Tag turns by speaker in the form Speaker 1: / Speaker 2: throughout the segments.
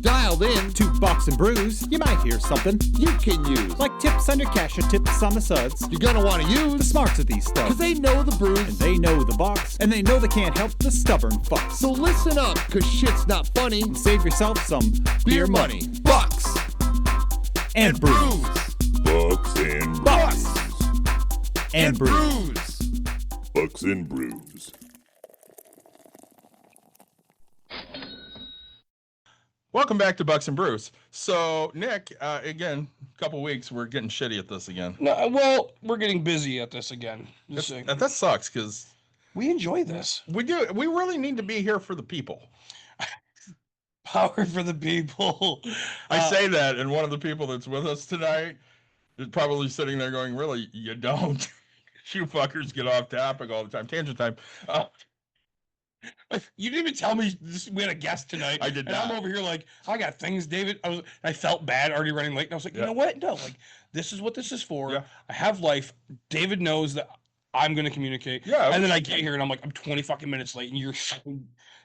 Speaker 1: Dialed in to Box and Brews, you might hear something you can use. Like tips on your cash or tips on the suds. You're gonna want to use the smarts of these studs. Cause they know the brews, and they know the box, and they know they can't help the stubborn fucks. So listen up, cause shit's not funny. And save yourself some beer money. Box and Brews.
Speaker 2: Bucks and
Speaker 1: Box and Brews.
Speaker 2: Bucks and Brews.
Speaker 3: Welcome back to Bucks and Brews. So, Nick, again, a couple weeks, we're getting shitty at this again.
Speaker 4: No, well, we're getting busy at this again.
Speaker 3: That sucks, because
Speaker 4: we enjoy this.
Speaker 3: we do. We really need to be here for the people.
Speaker 4: Power for the people.
Speaker 3: I say that, and one of the people that's with us tonight is probably sitting there going, really, you don't. You fuckers get off topic all the time. Tangent time.
Speaker 4: You didn't even tell me we had a guest tonight.
Speaker 3: I did not.
Speaker 4: And I'm over here like, I got things, David. I felt bad already running late. And I was like, you know what? No, like, this is what this is for.
Speaker 3: Yeah.
Speaker 4: I have life. David knows that I'm going to communicate.
Speaker 3: Yeah.
Speaker 4: And then I get here and I'm like, I'm 20 fucking minutes late. And you're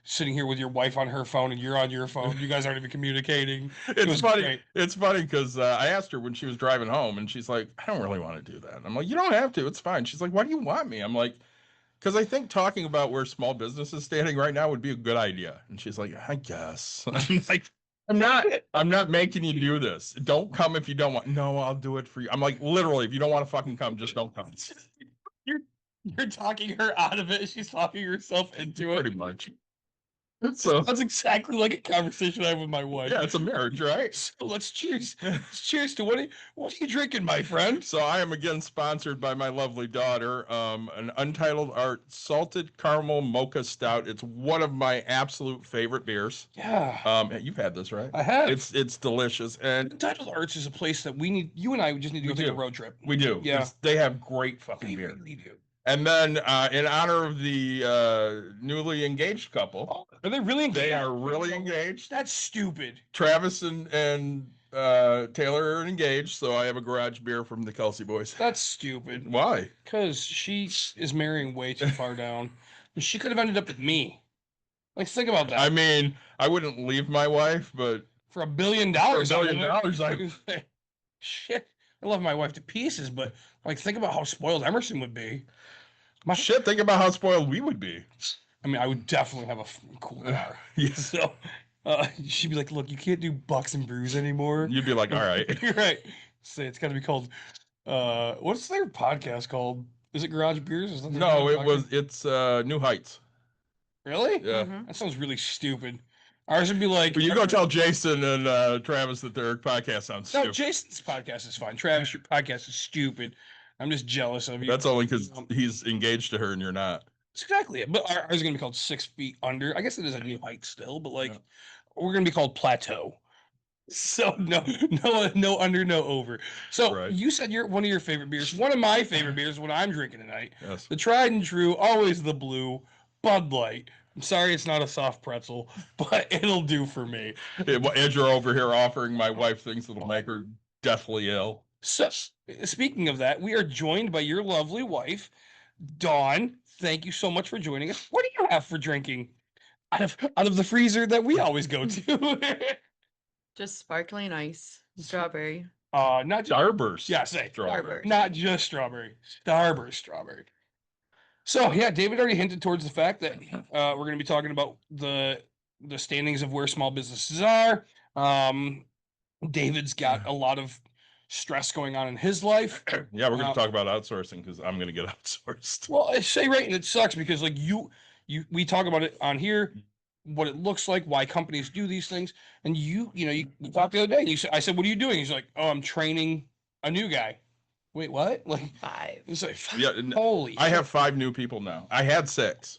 Speaker 4: sitting here with your wife on her phone and you're on your phone. You guys aren't even communicating.
Speaker 3: It's funny.
Speaker 4: Great.
Speaker 3: It's funny because I asked her when she was driving home, and she's like, I don't really want to do that. I'm like, you don't have to. It's fine. She's like, why do you want me? I'm like, because I think talking about where small business is standing right now would be a good idea. And she's like, I guess. I'm like, I'm not making you do this. Don't come if you don't want. No, I'll do it for you. I'm like, literally, if you don't want to fucking come, just don't come.
Speaker 4: You're talking her out of it. She's talking herself into it.
Speaker 3: Pretty much. So
Speaker 4: That's exactly like a conversation I have with my wife.
Speaker 3: yeah, it's a marriage, right?
Speaker 4: So let's cheers. Let's cheers to what are you drinking, my friend?
Speaker 3: So I am again sponsored by my lovely daughter, an Untitled Art Salted Caramel Mocha Stout. It's one of my absolute favorite beers.
Speaker 4: Yeah.
Speaker 3: You've had this, right?
Speaker 4: I have.
Speaker 3: It's delicious, and
Speaker 4: Untitled Arts is a place that we need. You and I just need to go
Speaker 3: We
Speaker 4: take
Speaker 3: do.
Speaker 4: a road trip.
Speaker 3: we do.
Speaker 4: Yeah.
Speaker 3: They have great fucking
Speaker 4: We
Speaker 3: beer.
Speaker 4: really do.
Speaker 3: And then, in honor of the newly engaged couple,
Speaker 4: Are they really engaged?
Speaker 3: they are really engaged.
Speaker 4: That's stupid.
Speaker 3: Travis and Taylor are engaged, so I have a garage beer from the Kelsey boys.
Speaker 4: That's stupid.
Speaker 3: Why?
Speaker 4: Because she is marrying way too far down. And she could have ended up with me. Like, think about that.
Speaker 3: I mean, I wouldn't leave my wife, but
Speaker 4: For $1 billion.
Speaker 3: For $1 billion,
Speaker 4: Shit. I love my wife to pieces, but like, think about how spoiled Emerson would be.
Speaker 3: shit, think about how spoiled we would be.
Speaker 4: I mean, I would definitely have a cool car.
Speaker 3: Yes.
Speaker 4: So she'd be like, look, you can't do Bucks and Brews anymore.
Speaker 3: You'd be like, all right.
Speaker 4: You're right. Say it's got to be called, what's their podcast called? Is it Garage Beers? Is that their
Speaker 3: No,
Speaker 4: podcast?
Speaker 3: it's New Heights.
Speaker 4: Really?
Speaker 3: Yeah.
Speaker 4: That sounds really stupid. Ours would be like.
Speaker 3: But you go tell Jason and Travis that their podcast sounds
Speaker 4: No,
Speaker 3: stupid.
Speaker 4: Jason's podcast is fine. Travis, your podcast is stupid. I'm just jealous of you.
Speaker 3: That's only because he's engaged to her and you're not.
Speaker 4: That's exactly it. But ours is going to be called 6 Feet Under. I guess it is a new height still, but like,
Speaker 3: Yeah.
Speaker 4: we're going to be called Plateau. So no under, no over. So
Speaker 3: Right.
Speaker 4: you said one of your favorite beers. One of my favorite beers, what I'm drinking tonight,
Speaker 3: Yes.
Speaker 4: the tried and true, always the blue, Bud Light. I'm sorry it's not a soft pretzel, but it'll do for me.
Speaker 3: As you're over here offering my wife things that'll make her deathly ill.
Speaker 4: So, speaking of that, we are joined by your lovely wife, Dawn. Thank you so much for joining us. What do you have for drinking out of the freezer that we always go to?
Speaker 5: Just sparkling ice, strawberry.
Speaker 4: Not just,
Speaker 3: Starburst.
Speaker 4: yeah, say
Speaker 3: Strawberry.
Speaker 5: Starburst.
Speaker 4: not just strawberry, Starburst strawberry. So yeah, David already hinted towards the fact that we're going to be talking about the standings of where small businesses are. David's got a lot of stress going on in his life.
Speaker 3: Yeah, we're going to talk about outsourcing because I'm going to get outsourced.
Speaker 4: Well, I say right, and it sucks because like we talk about it on here, what it looks like, why companies do these things, and you talked the other day. I said, "What are you doing?" He's like, "Oh, I'm training a new guy." Wait, what? Like
Speaker 5: 5.
Speaker 4: it's like,
Speaker 3: Yeah,
Speaker 4: holy!
Speaker 3: I
Speaker 4: shit.
Speaker 3: have 5 new people now. I had 6,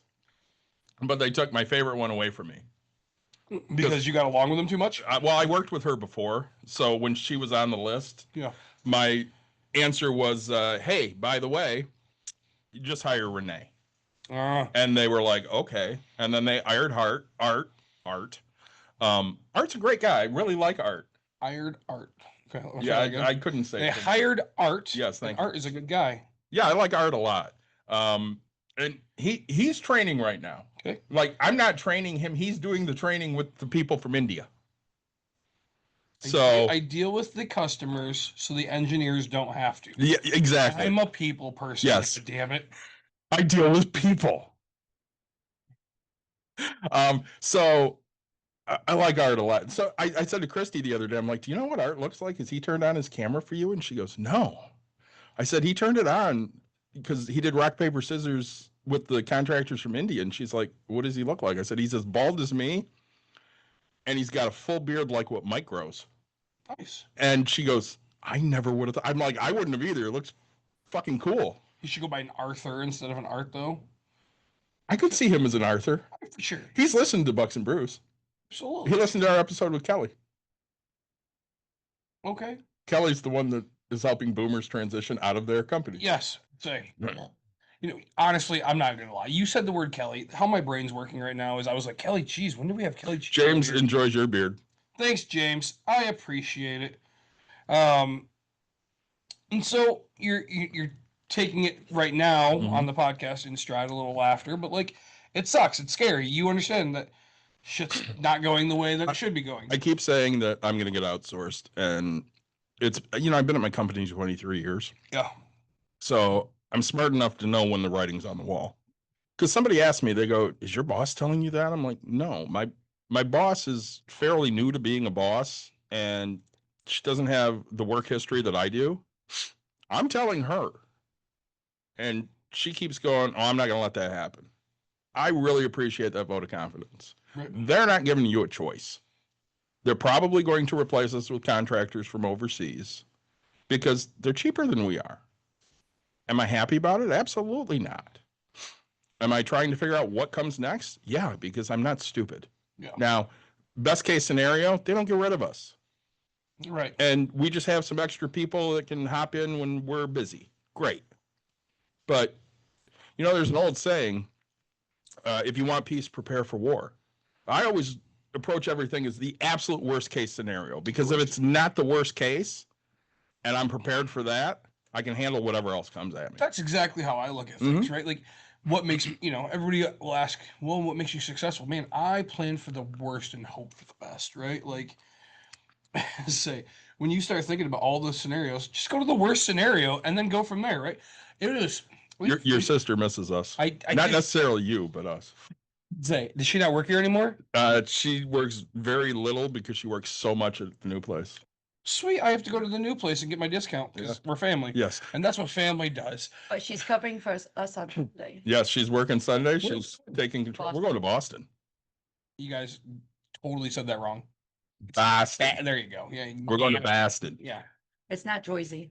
Speaker 3: but they took my favorite one away from me.
Speaker 4: because you got along with them too much.
Speaker 3: Well, I worked with her before, so when she was on the list,
Speaker 4: Yeah.
Speaker 3: my answer was, "Hey, by the way, you just hire Renee." And they were like, "Okay." And then they hired Art. Art's a great guy. I really like Art.
Speaker 4: Hired Art. Okay. let's
Speaker 3: Yeah,
Speaker 4: try again.
Speaker 3: I couldn't say
Speaker 4: They
Speaker 3: it.
Speaker 4: hired Art.
Speaker 3: Yes,
Speaker 4: and
Speaker 3: thank you.
Speaker 4: Art is a good guy.
Speaker 3: Yeah, I like Art a lot. And he's training right now.
Speaker 4: Okay.
Speaker 3: Like, I'm not training him. He's doing the training with the people from India. So
Speaker 4: I deal with the customers so the engineers don't have to.
Speaker 3: yeah, exactly.
Speaker 4: I'm a people person.
Speaker 3: Yes.
Speaker 4: Damn it.
Speaker 3: I deal with people. So I like Art a lot. So I said to Christy the other day, I'm like, do you know what Art looks like? Has he turned on his camera for you? And she goes, no. I said, he turned it on because he did rock, paper, scissors with the contractors from India. And she's like, what does he look like? I said, he's as bald as me. And he's got a full beard like what Mike grows.
Speaker 4: Nice.
Speaker 3: And she goes, I never would have. I'm like, I wouldn't have either. It looks fucking cool.
Speaker 4: You should go by an Arthur instead of an Art, though.
Speaker 3: I could see him as an Arthur.
Speaker 4: For sure.
Speaker 3: He's listened to Bucks and Brews.
Speaker 4: Absolutely.
Speaker 3: He listened to our episode with Kelly.
Speaker 4: Okay.
Speaker 3: Kelly's the one that is helping boomers transition out of their company.
Speaker 4: Yes. Say. You know, honestly, I'm not gonna lie. You said the word Kelly. How my brain's working right now is I was like, Kelly cheese. When do we have Kelly cheese?
Speaker 3: James enjoys your beard.
Speaker 4: Thanks, James. I appreciate it. And so you're taking it right now on the podcast in stride, a little laughter, but like it sucks. It's scary. You understand that shit's not going the way that it should be going.
Speaker 3: I keep saying that I'm going to get outsourced, and it's, you know, I've been at my company 23 years.
Speaker 4: Yeah.
Speaker 3: So I'm smart enough to know when the writing's on the wall. Because somebody asked me, they go, is your boss telling you that? I'm like, no, my boss is fairly new to being a boss, and she doesn't have the work history that I do. I'm telling her. And she keeps going, oh, I'm not going to let that happen. I really appreciate that vote of confidence.
Speaker 4: Right.
Speaker 3: They're not giving you a choice. They're probably going to replace us with contractors from overseas because they're cheaper than we are. Am I happy about it? Absolutely not. Am I trying to figure out what comes next? Yeah, because I'm not stupid.
Speaker 4: Yeah.
Speaker 3: Now, best case scenario, they don't get rid of us.
Speaker 4: Right.
Speaker 3: And we just have some extra people that can hop in when we're busy. Great. But, you know, there's an old saying, if you want peace, prepare for war. I always approach everything as the absolute worst case scenario, because if it's not the worst case and I'm prepared for that, I can handle whatever else comes at me.
Speaker 4: That's exactly how I look at things, right? Like, what makes me, you know, everybody will ask, well, what makes you successful? Man, I plan for the worst and hope for the best, right? Like, say, when you start thinking about all those scenarios, just go to the worst scenario and then go from there, right? It is.
Speaker 3: Your sister misses us.
Speaker 4: I
Speaker 3: not necessarily you, but us.
Speaker 4: Say, does she not work here anymore?
Speaker 3: She works very little because she works so much at the new place.
Speaker 4: Sweet, I have to go to the new place and get my discount because we're family.
Speaker 3: Yes.
Speaker 4: And that's what family does.
Speaker 5: But she's covering for us on Sunday.
Speaker 3: Yes, she's working Sunday. She's taking control. We're going to Boston.
Speaker 4: You guys totally said that wrong.
Speaker 3: Boston.
Speaker 4: There you go. Yeah.
Speaker 3: We're going to Boston.
Speaker 4: Yeah.
Speaker 5: It's not Joyzy.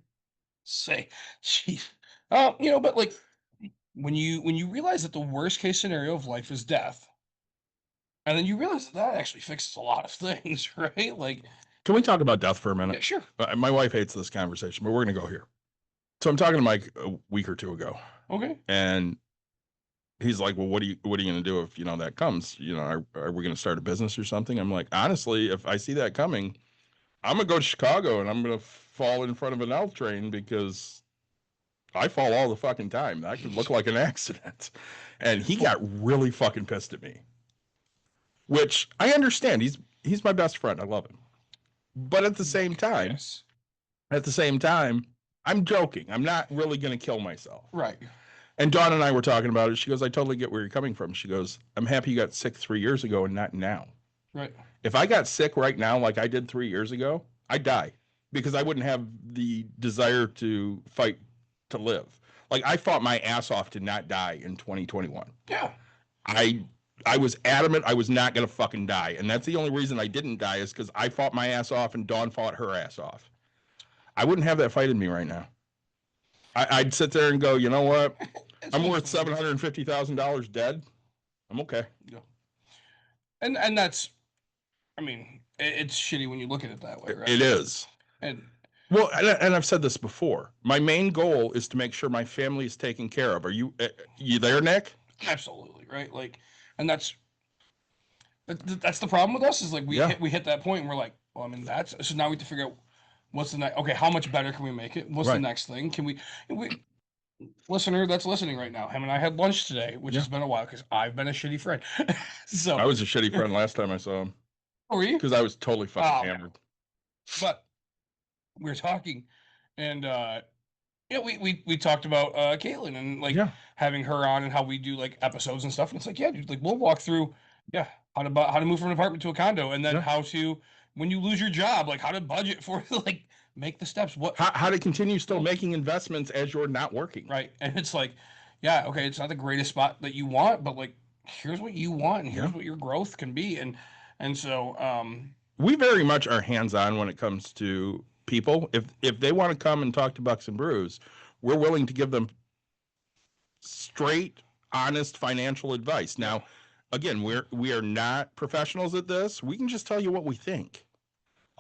Speaker 4: Say, jeez. You know, but like when you realize that the worst case scenario of life is death, and then you realize that actually fixes a lot of things, right? Like,
Speaker 3: can we talk about death for a minute?
Speaker 4: yeah, sure.
Speaker 3: My wife hates this conversation, but we're going to go here. So I'm talking to Mike a week or two ago,
Speaker 4: Okay.
Speaker 3: and he's like, well, what are you going to do if, you know, that comes? You know, are we going to start a business or something? I'm like, honestly, if I see that coming, I'm going to go to Chicago and I'm going to fall in front of an L train because I fall all the fucking time. That could look like an accident. And he got really fucking pissed at me, which I understand. He's my best friend. I love him. But at the same time, I'm joking. I'm not really going to kill myself.
Speaker 4: Right.
Speaker 3: And Dawn and I were talking about it. She goes, I totally get where you're coming from. She goes, I'm happy you got sick 3 years ago and not now.
Speaker 4: Right.
Speaker 3: If I got sick right now, like I did 3 years ago, I'd die because I wouldn't have the desire to fight to live. Like I fought my ass off to not die in 2021.
Speaker 4: Yeah.
Speaker 3: I was adamant I was not going to fucking die. And that's the only reason I didn't die is because I fought my ass off and Dawn fought her ass off. I wouldn't have that fight in me right now. I'd sit there and go, you know what? I'm worth $750,000 dead. I'm okay.
Speaker 4: Yeah. And that's, I mean, it's shitty when you look at it that way, right?
Speaker 3: It is.
Speaker 4: And
Speaker 3: well, and I've said this before. My main goal is to make sure my family is taken care of. Are you there, Nick?
Speaker 4: Absolutely, right? Like, and that's the problem with us is like we hit that point and we're like, well, I mean, so now we have to figure out what's the next. Okay, how much better can we make it? What's the next thing? Can we listener that's listening right now? Him and I had lunch today, which has been a while because I've been a shitty friend. So
Speaker 3: I was a shitty friend last time I saw him.
Speaker 4: Oh, were you?
Speaker 3: Because I was totally fucking hammered.
Speaker 4: But we were talking, and we talked about Caitlin and like
Speaker 3: Yeah.
Speaker 4: having her on and how we do like episodes and stuff. And it's like, yeah, dude, like we'll walk through, how to move from an apartment to a condo, and then
Speaker 3: Yeah.
Speaker 4: how to, when you lose your job, like how to budget for like make the steps.
Speaker 3: How to continue still making investments as you're not working.
Speaker 4: Right. And it's like, yeah, okay, it's not the greatest spot that you want, but like here's what you want and here's what your growth can be. And so
Speaker 3: we very much are hands-on when it comes to people. If they want to come and talk to Bucks and Brews, we're willing to give them straight, honest financial advice. Now, again, we are not professionals at this. We can just tell you what we think.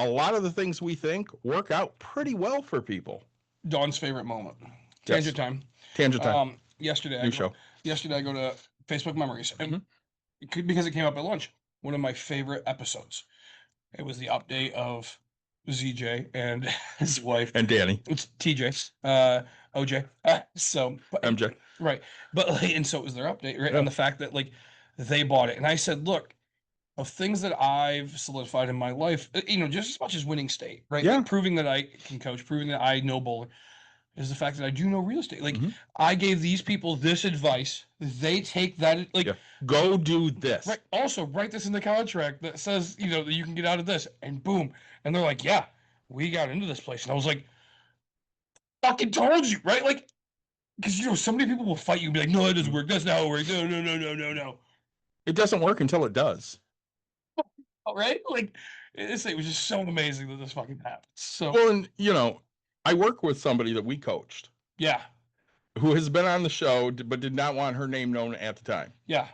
Speaker 3: A lot of the things we think work out pretty well for people.
Speaker 4: Dawn's favorite moment.
Speaker 3: Yes.
Speaker 4: Tangent time.
Speaker 3: Tangent time.
Speaker 4: Yesterday
Speaker 3: Yesterday
Speaker 4: I go to Facebook Memories, and because it came up at lunch, one of my favorite episodes. It was the update of ZJ and his wife
Speaker 3: and Danny.
Speaker 4: It's TJ, OJ.
Speaker 3: MJ.
Speaker 4: Right, but like, and so it was their update, right? On the fact that like they bought it, and I said, look, of things that I've solidified in my life, just as much as winning state, right?
Speaker 3: Yeah.
Speaker 4: Like, proving that I can coach, proving that I know bowling, is the fact that I do know real estate. Like I gave these people this advice. They take that, like,
Speaker 3: go do this.
Speaker 4: Right. Also, write this in the contract that says, that you can get out of this, and boom. And they're like, yeah, we got into this place. And I was like, fucking told you, right? Like, because, so many people will fight you and be like, no, it doesn't work. That's not how it works. No.
Speaker 3: It doesn't work until it does.
Speaker 4: Right? Like, it was just so amazing that this fucking happened. So,
Speaker 3: well, and, I work with somebody that we coached.
Speaker 4: Yeah.
Speaker 3: Who has been on the show, but did not want her name known at the time.
Speaker 4: Yeah.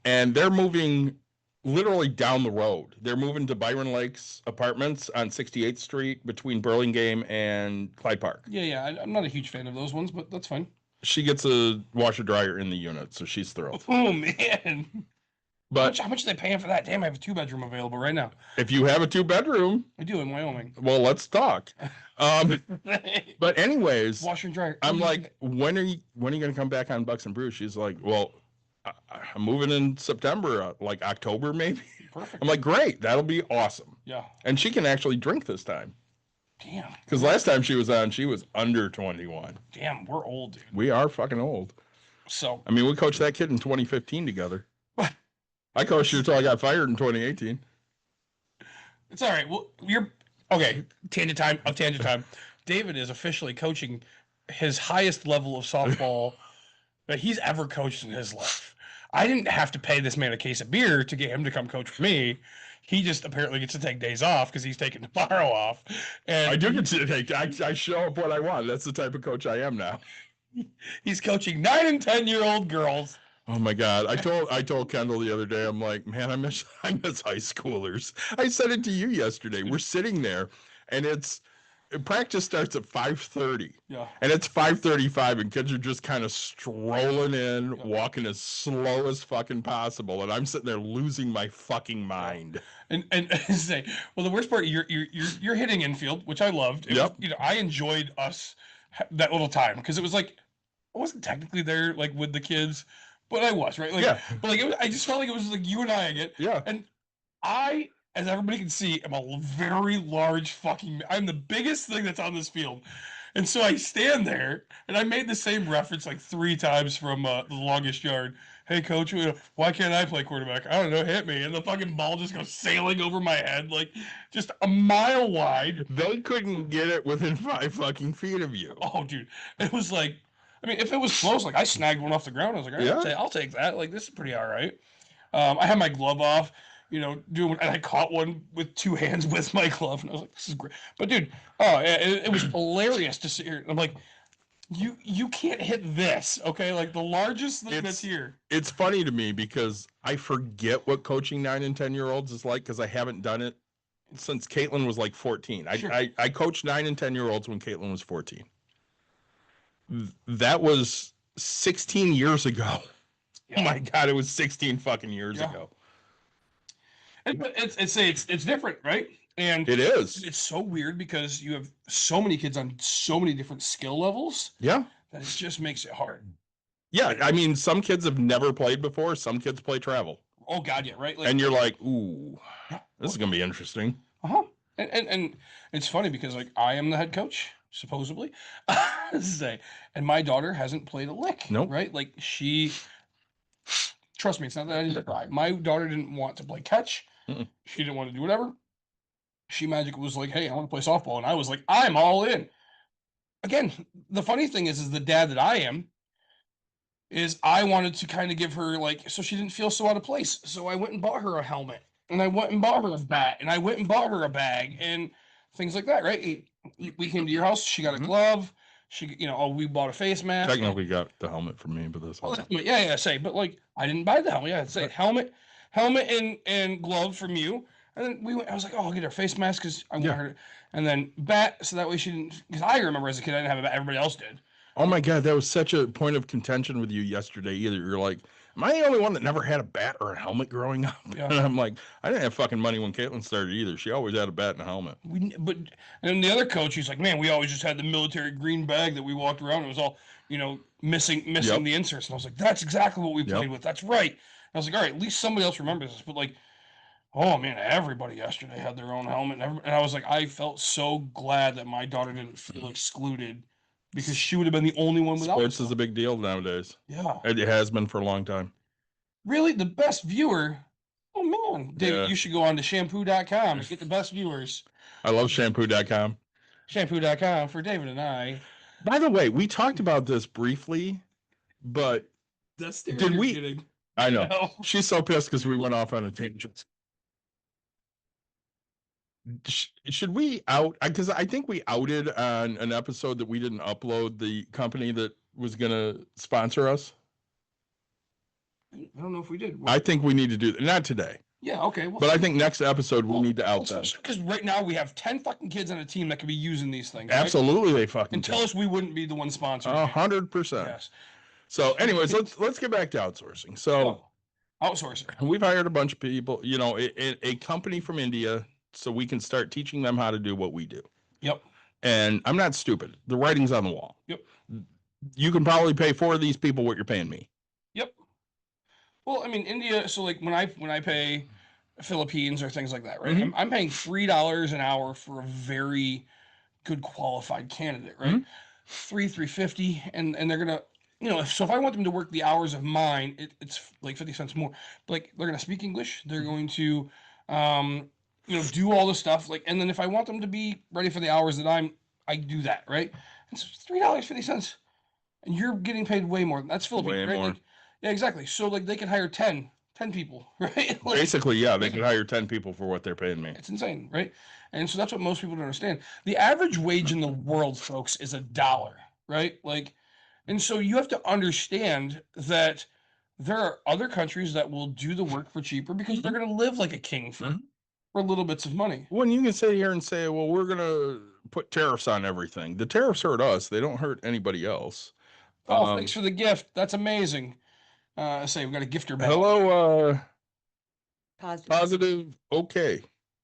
Speaker 3: And they're moving literally down the road. They're moving to Byron Lakes Apartments on 68th Street between Burlingame and Clyde Park.
Speaker 4: Yeah. I'm not a huge fan of those ones, but that's fine.
Speaker 3: She gets a washer dryer in the unit, so she's thrilled.
Speaker 4: Oh, man.
Speaker 3: But
Speaker 4: how much are they paying for that? Damn, I have a 2-bedroom available right now.
Speaker 3: If you have a 2-bedroom,
Speaker 4: I do in Wyoming.
Speaker 3: Well, let's talk. But anyways,
Speaker 4: washer and dryer.
Speaker 3: I'm like, when are you going to come back on Bucks and Brews? She's like, well, I'm moving in September, like October maybe.
Speaker 4: Perfect.
Speaker 3: I'm like, great, that'll be awesome.
Speaker 4: Yeah.
Speaker 3: And she can actually drink this time.
Speaker 4: Damn.
Speaker 3: Because last time she was on, she was under 21.
Speaker 4: Damn, we're old, dude.
Speaker 3: We are fucking old.
Speaker 4: So
Speaker 3: I mean, we coached that kid in 2015 together. I coached her until I got fired in 2018.
Speaker 4: It's all right. Well, you're okay. Tangent time. David is officially coaching his highest level of softball that he's ever coached in his life. I didn't have to pay this man a case of beer to get him to come coach with me. He just apparently gets to take days off because he's taking tomorrow off. And
Speaker 3: I do get to take. I show up what I want. That's the type of coach I am now.
Speaker 4: He's coaching 9 and 10-year-old girls.
Speaker 3: Oh my God. I told Kendall the other day, I'm like, man, I miss high schoolers. I said it to you yesterday. We're sitting there and practice starts at 5:30.
Speaker 4: Yeah.
Speaker 3: And it's 5:35 and kids are just kind of strolling in, walking as slow as fucking possible. And I'm sitting there losing my fucking mind.
Speaker 4: And say, well, the worst part, you're hitting infield, which I loved. It was, I enjoyed us that little time because it was like I wasn't technically there like with the kids. But I was, right? Like, but like, I just felt like it was like you and I again.
Speaker 3: Yeah.
Speaker 4: And I, as everybody can see, am a very large I'm the biggest thing that's on this field. And so I stand there, and I made the same reference like 3 times from the longest yard. Hey, coach, why can't I play quarterback? I don't know, hit me. And the fucking ball just goes sailing over my head, like just a mile wide.
Speaker 3: They couldn't get it within 5 fucking feet of you.
Speaker 4: Oh, dude. It was like, I mean, if it was close, like I snagged one off the ground. I was like, all right, I'll take that. Like, this is pretty all right. I had my glove off, and I caught one with 2 hands with my glove. And I was like, this is great. But, dude, it was hilarious to sit here. I'm like, you can't hit this, okay? Like, the largest thing that's here.
Speaker 3: It's funny to me because I forget what coaching 9 and 10-year-olds is like because I haven't done it since Caitlin was like 14.
Speaker 4: Sure.
Speaker 3: I coached 9 and 10-year-olds when Caitlin was 14. That was 16 years ago. Yeah. Oh my God, it was 16 fucking years ago.
Speaker 4: But it's different, right? And
Speaker 3: it is.
Speaker 4: It's so weird because you have so many kids on so many different skill levels.
Speaker 3: Yeah.
Speaker 4: That it just makes it hard.
Speaker 3: Yeah, I mean, some kids have never played before. Some kids play travel.
Speaker 4: Oh God, yeah, right. Like,
Speaker 3: and you're like, ooh, this is gonna be interesting.
Speaker 4: And it's funny because like I am the head coach, supposedly, say, and my daughter hasn't played a lick.
Speaker 3: Nope.
Speaker 4: Right? Like trust me, it's not that I didn't try. My daughter didn't want to play catch.
Speaker 3: Mm-mm.
Speaker 4: She didn't want to do whatever. She Magic was like, hey, I want to play softball, and I was like, I'm all in. Again, the funny thing is the dad that I am is I wanted to kind of give her like so she didn't feel so out of place. So I went and bought her a helmet, and I went and bought her a bat, and I went and bought her a bag, and things like that. Right? We came to your house. She got a glove. She, we bought a face mask.
Speaker 3: Technically got the helmet from me, but that's all.
Speaker 4: Yeah, say, but like I didn't buy the helmet. Yeah, say helmet, and glove from you. And then we went. I was like, oh, I'll get her face mask because I want her. And then bat, so that way she didn't. Because I remember as a kid, I didn't have a bat. Everybody else did.
Speaker 3: Oh my God, that was such a point of contention with you yesterday. Either you're like, am I the only one that never had a bat or a helmet growing up?
Speaker 4: Yeah.
Speaker 3: And I'm like, I didn't have fucking money when Caitlin started either. She always had a bat and a helmet.
Speaker 4: And the other coach, he's like, man, we always just had the military green bag that we walked around. It was all, missing the inserts. And I was like, that's exactly what we played with. That's right. And I was like, all right, at least somebody else remembers this. But like, oh man, everybody yesterday had their own helmet. And I was like, I felt so glad that my daughter didn't feel excluded because she would have been the only one without.
Speaker 3: Sports is a big deal nowadays.
Speaker 4: Yeah.
Speaker 3: It has been for a long time.
Speaker 4: Really? The best viewer? Oh man, David,
Speaker 3: Yeah.
Speaker 4: you should go on to shampoo.com and get the best viewers.
Speaker 3: I love shampoo.com.
Speaker 4: Shampoo.com for David and I.
Speaker 3: By the way, we talked about this briefly, but
Speaker 4: That's
Speaker 3: did we?
Speaker 4: Kidding.
Speaker 3: I know.
Speaker 4: No.
Speaker 3: She's so pissed because we went off on a tangent. Should we out? Because I think we outed on an episode that we didn't upload the company that was going to sponsor us.
Speaker 4: I don't know if we did.
Speaker 3: I think we need to do that. Not today.
Speaker 4: Yeah, okay. Well,
Speaker 3: But I think next episode we'll need to out them.
Speaker 4: because right now we have 10 fucking kids on a team that could be using these things. Right?
Speaker 3: Absolutely, they fucking
Speaker 4: And tell us we wouldn't be the one sponsoring.
Speaker 3: 100%.
Speaker 4: Yes.
Speaker 3: So, anyways, let's get back to outsourcing. So,
Speaker 4: Outsourcing.
Speaker 3: we've hired a bunch of people. A company from India, so we can start teaching them how to do what we do.
Speaker 4: Yep.
Speaker 3: And I'm not stupid. The writing's on the wall.
Speaker 4: Yep.
Speaker 3: You can probably pay 4 of these people what you're paying me.
Speaker 4: Yep. Well, I mean, India. So like when I pay Philippines or things like that, right?
Speaker 3: Mhm.
Speaker 4: I'm paying $3 an hour for a very good qualified candidate, right?
Speaker 3: Mhm.
Speaker 4: 350, and they're gonna, so if I want them to work the hours of mine, it's like 50 cents more. But like they're gonna speak English, they're going to, do all the stuff. Like, and then if I want them to be ready for the hours that I do that, right? It's $3.50, and you're getting paid way more. That's Philippines,
Speaker 3: Way
Speaker 4: right?
Speaker 3: more.
Speaker 4: Like, yeah, exactly. So like they can hire 10 people, right? Like,
Speaker 3: Basically, yeah, they could hire 10 people for what they're paying me.
Speaker 4: it's insane, right? And so that's what most people don't understand. The average wage in the world, folks, is $1, right? Like, and so you have to understand that there are other countries that will do the work for cheaper because they're going to live like a king for little bits of money.
Speaker 3: When you can sit here and say, well, we're going to put tariffs on everything. The tariffs hurt us. They don't hurt anybody else.
Speaker 4: Oh, thanks for the gift. That's amazing. Say we got a gifter back.
Speaker 3: Hello,
Speaker 5: Positive.
Speaker 3: positive. Okay.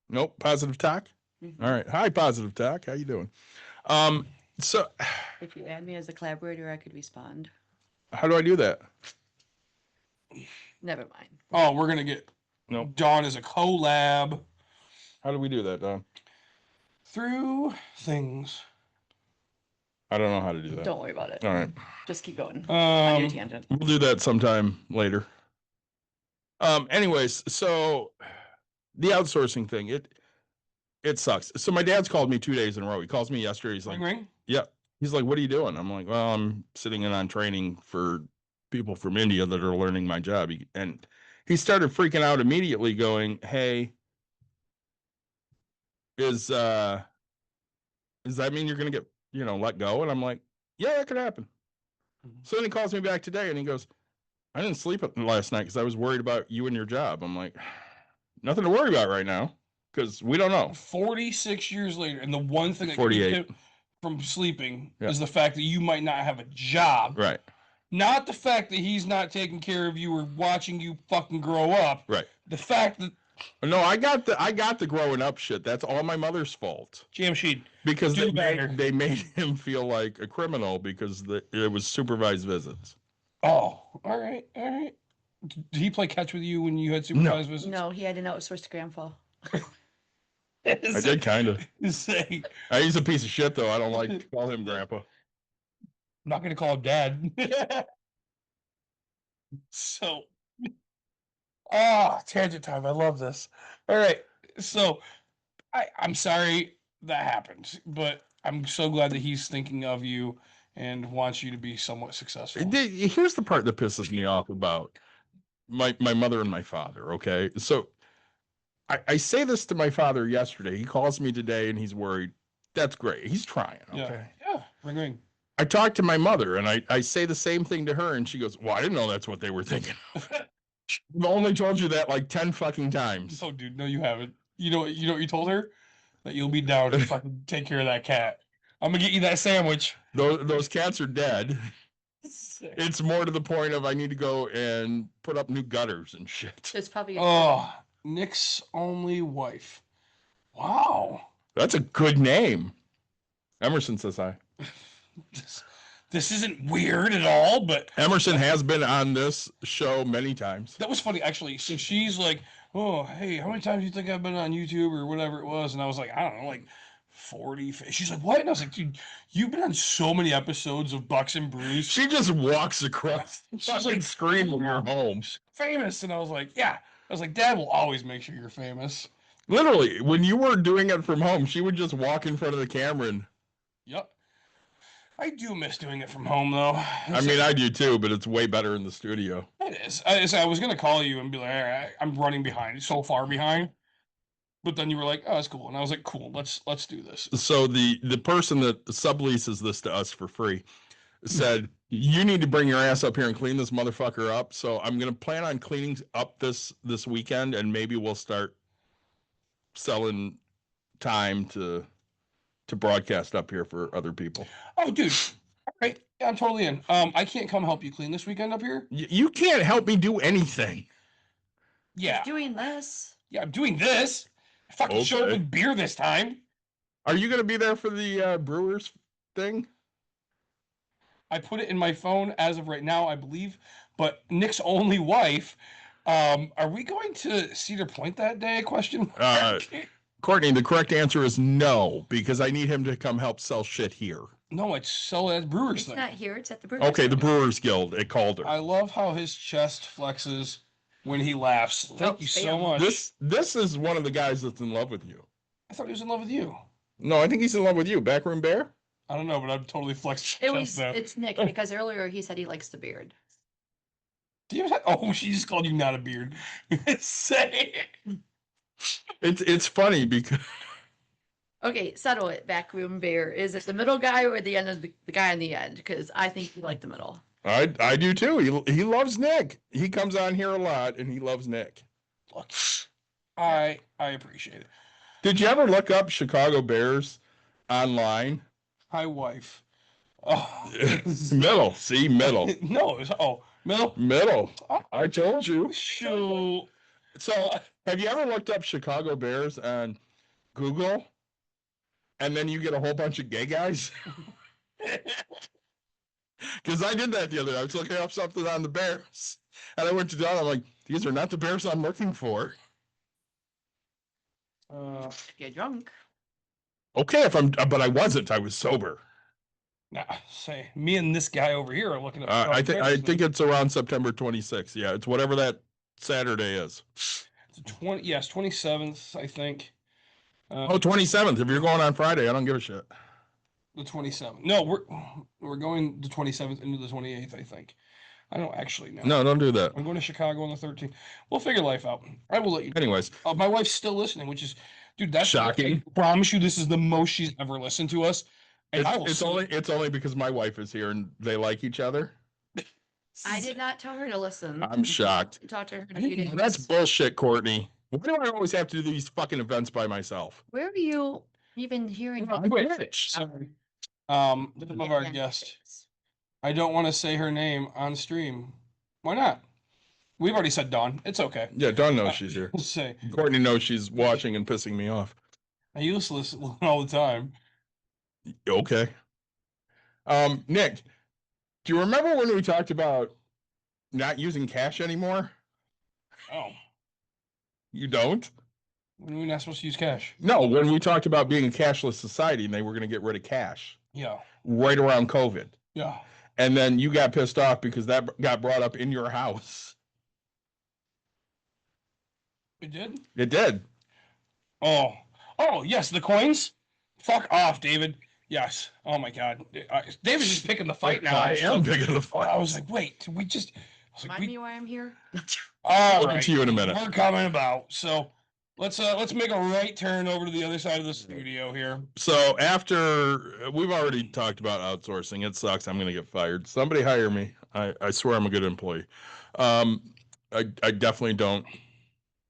Speaker 3: Nope. Positive talk.
Speaker 5: Mhm.
Speaker 3: All right. Hi, positive talk. How you doing? So
Speaker 5: If you add me as a collaborator, I could respond.
Speaker 3: how do I do that?
Speaker 5: Never mind.
Speaker 4: Oh, we're gonna get
Speaker 3: Nope.
Speaker 4: Dawn as a collab
Speaker 3: How do we do that, Don?
Speaker 4: through things.
Speaker 3: I don't know how to do that.
Speaker 5: Don't worry about it.
Speaker 3: All right.
Speaker 5: Just keep going on your
Speaker 4: Um,
Speaker 5: tangent.
Speaker 3: We'll do that sometime later. Anyways, so the outsourcing thing, it sucks. So my dad's called me 2 days in a row. He calls me yesterday. He's like,
Speaker 4: ring.
Speaker 3: yeah. He's like, what are you doing? I'm like, well, I'm sitting in on training for people from India that are learning my job. And he started freaking out immediately going, hey, does that mean you're going to get, let go? And I'm like, yeah, that could happen. So then he calls me back today and he goes, I didn't sleep last night because I was worried about you and your job. I'm like, nothing to worry about right now because we don't know.
Speaker 4: 46 years later, and the one thing that
Speaker 3: 48.
Speaker 4: keeps him from sleeping
Speaker 3: Yeah.
Speaker 4: is the fact that you might not have a job.
Speaker 3: Right.
Speaker 4: Not the fact that he's not taking care of you or watching you fucking grow up.
Speaker 3: Right.
Speaker 4: The fact that
Speaker 3: No, I got the growing up shit. That's all my mother's fault
Speaker 4: Jamshed,
Speaker 3: because
Speaker 4: Do better.
Speaker 3: they made him feel like a criminal because it was supervised visits.
Speaker 4: oh, all right. Did he play catch with you when you had supervised visits?
Speaker 5: No, he had an outsourced grandpa.
Speaker 3: I did kind of.
Speaker 4: Say,
Speaker 3: He's a piece of shit, though. I don't like to call him grandpa.
Speaker 4: I'm not gonna call him dad. So, tangent time. I love this. All right. So, I'm sorry that happened, but I'm so glad that he's thinking of you and wants you to be somewhat successful.
Speaker 3: Here's the part that pisses me off about my mother and my father. Okay, so I say this to my father yesterday. He calls me today and he's worried. That's great. He's trying. Okay.
Speaker 4: Yeah. Ring ring.
Speaker 3: I talked to my mother and I say the same thing to her and she goes, "Well, I didn't know that's what they were thinking." I've only told you that like 10 fucking times.
Speaker 4: Oh, dude, no, you haven't. You know what you told her? That you'll be down to fucking take care of that cat. I'm gonna get you that sandwich.
Speaker 3: Those cats are dead. It's more to the point of I need to go and put up new gutters and shit.
Speaker 5: It's probably
Speaker 4: Oh, Nick's only wife. Wow.
Speaker 3: That's a good name. Emerson says hi.
Speaker 4: This isn't weird at all, but
Speaker 3: Emerson has been on this show many times.
Speaker 4: that was funny actually. So she's like, "Oh, hey, how many times do you think I've been on YouTube or whatever it was?" And I was like, "I don't know, like 40." She's like, "What?" And I was like, "Dude, you've been on so many episodes of Bucks and Brews."
Speaker 3: She just walks across. She's like screaming your home.
Speaker 4: Famous, and I was like, "Yeah." I was like, "Dad will always make sure you're famous."
Speaker 3: Literally, when you were doing it from home, she would just walk in front of the camera and.
Speaker 4: Yep. I do miss doing it from home, though.
Speaker 3: I mean, I do too, but it's way better in the studio.
Speaker 4: It is. I was gonna call you and be like, "All right, I'm running behind, so far behind," but then you were like, "Oh, that's cool," and I was like, "Cool, let's do this."
Speaker 3: So the person that subleases this to us for free said, "You need to bring your ass up here and clean this motherfucker up." So I'm gonna plan on cleaning up this weekend, and maybe we'll start selling time to broadcast up here for other people.
Speaker 4: Oh, dude. All right, yeah, I'm totally in. I can't come help you clean this weekend up here.
Speaker 3: You can't help me do anything.
Speaker 4: Yeah,
Speaker 5: doing this.
Speaker 4: yeah, I'm doing this. I fucking showed up
Speaker 3: Okay.
Speaker 4: with beer this time.
Speaker 3: Are you gonna be there for the Brewers thing?
Speaker 4: I put it in my phone as of right now, I believe. But Nick's only wife. Are we going to Cedar Point that day? Question mark.
Speaker 3: Courtney, the correct answer is no, because I need him to come help sell shit here.
Speaker 4: No, it's sell at Brewers
Speaker 5: It's
Speaker 4: thing.
Speaker 5: not here. It's at the brewery.
Speaker 3: Okay, the Brewers Guild at Calder.
Speaker 4: I love how his chest flexes when he laughs. Thank you so much.
Speaker 3: This is one of the guys that's in love with you.
Speaker 4: I thought he was in love with you.
Speaker 3: No, I think he's in love with you. Backroom Bear?
Speaker 4: I don't know, but I'm totally flexed.
Speaker 5: It's Nick because earlier he said he likes the beard.
Speaker 4: Do you have, oh, she just called you not a beard. Say it.
Speaker 3: It's funny because
Speaker 5: Okay, settle it, backroom bear. Is it the middle guy or the end of the guy on the end? Because I think you like the middle.
Speaker 3: I do too. He loves Nick. He comes on here a lot and he loves Nick.
Speaker 4: Look, I appreciate it.
Speaker 3: Did you ever look up Chicago Bears online?
Speaker 4: Hi, wife. Oh,
Speaker 3: Middle. See, middle.
Speaker 4: no, it's, middle.
Speaker 3: Middle. I told you.
Speaker 4: Shoot.
Speaker 3: So, have you ever looked up Chicago Bears on Google? And then you get a whole bunch of gay guys? Because I did that the other day. I was looking up something on the Bears. And I went to Don. I'm like, these are not the Bears I'm looking for.
Speaker 5: Get drunk.
Speaker 3: Okay, but I wasn't. I was sober.
Speaker 4: Nah, say me and this guy over here are looking at.
Speaker 3: I think it's around September 26th. Yeah, it's whatever that Saturday is.
Speaker 4: It's 27th, I think.
Speaker 3: 27th. If you're going on Friday, I don't give a shit.
Speaker 4: The 27th. No, we're going the 27th into the 28th, I think. I don't actually know.
Speaker 3: No, don't do that.
Speaker 4: I'm going to Chicago on the 13th. We'll figure life out. I will let you know.
Speaker 3: Anyways,
Speaker 4: My wife's still listening, which is, dude, that's
Speaker 3: shocking.
Speaker 4: I promise you, this is the most she's ever listened to us. And
Speaker 3: it's only because my wife is here and they like each other.
Speaker 5: I did not tell her to listen.
Speaker 3: I'm shocked.
Speaker 5: Talk to her in a few days.
Speaker 3: That's bullshit, Courtney. Why do I always have to do these fucking events by myself?
Speaker 5: Where are you even hearing?
Speaker 3: I'm British.
Speaker 4: Sorry. This is our guest. I don't want to say her name on stream. Why not? We've already said Dawn. It's okay.
Speaker 3: Yeah, Dawn knows she's here.
Speaker 4: We'll say.
Speaker 3: Courtney knows she's watching and pissing me off.
Speaker 4: I used to listen all the time.
Speaker 3: Okay. Nick, do you remember when we talked about not using cash anymore?
Speaker 4: Oh.
Speaker 3: You don't?
Speaker 4: We're not supposed to use cash.
Speaker 3: No, when we talked about being a cashless society and they were going to get rid of cash
Speaker 4: Yeah.
Speaker 3: right around COVID.
Speaker 4: Yeah.
Speaker 3: And then you got pissed off because that got brought up in your house.
Speaker 4: It did?
Speaker 3: It did.
Speaker 4: Oh. Oh, yes, the coins? Fuck off, David. Yes. Oh, my God. David's just picking the fight now.
Speaker 3: I am picking the fight.
Speaker 4: I was like, wait, we just... I was like,
Speaker 5: Remind me why I'm here.
Speaker 4: all
Speaker 3: We'll get
Speaker 4: right.
Speaker 3: to you in a minute.
Speaker 4: We're coming about. So let's make a right turn over to the other side of the studio here.
Speaker 3: So after we've already talked about outsourcing, it sucks. I'm going to get fired. Somebody hire me. I swear I'm a good employee. I definitely don't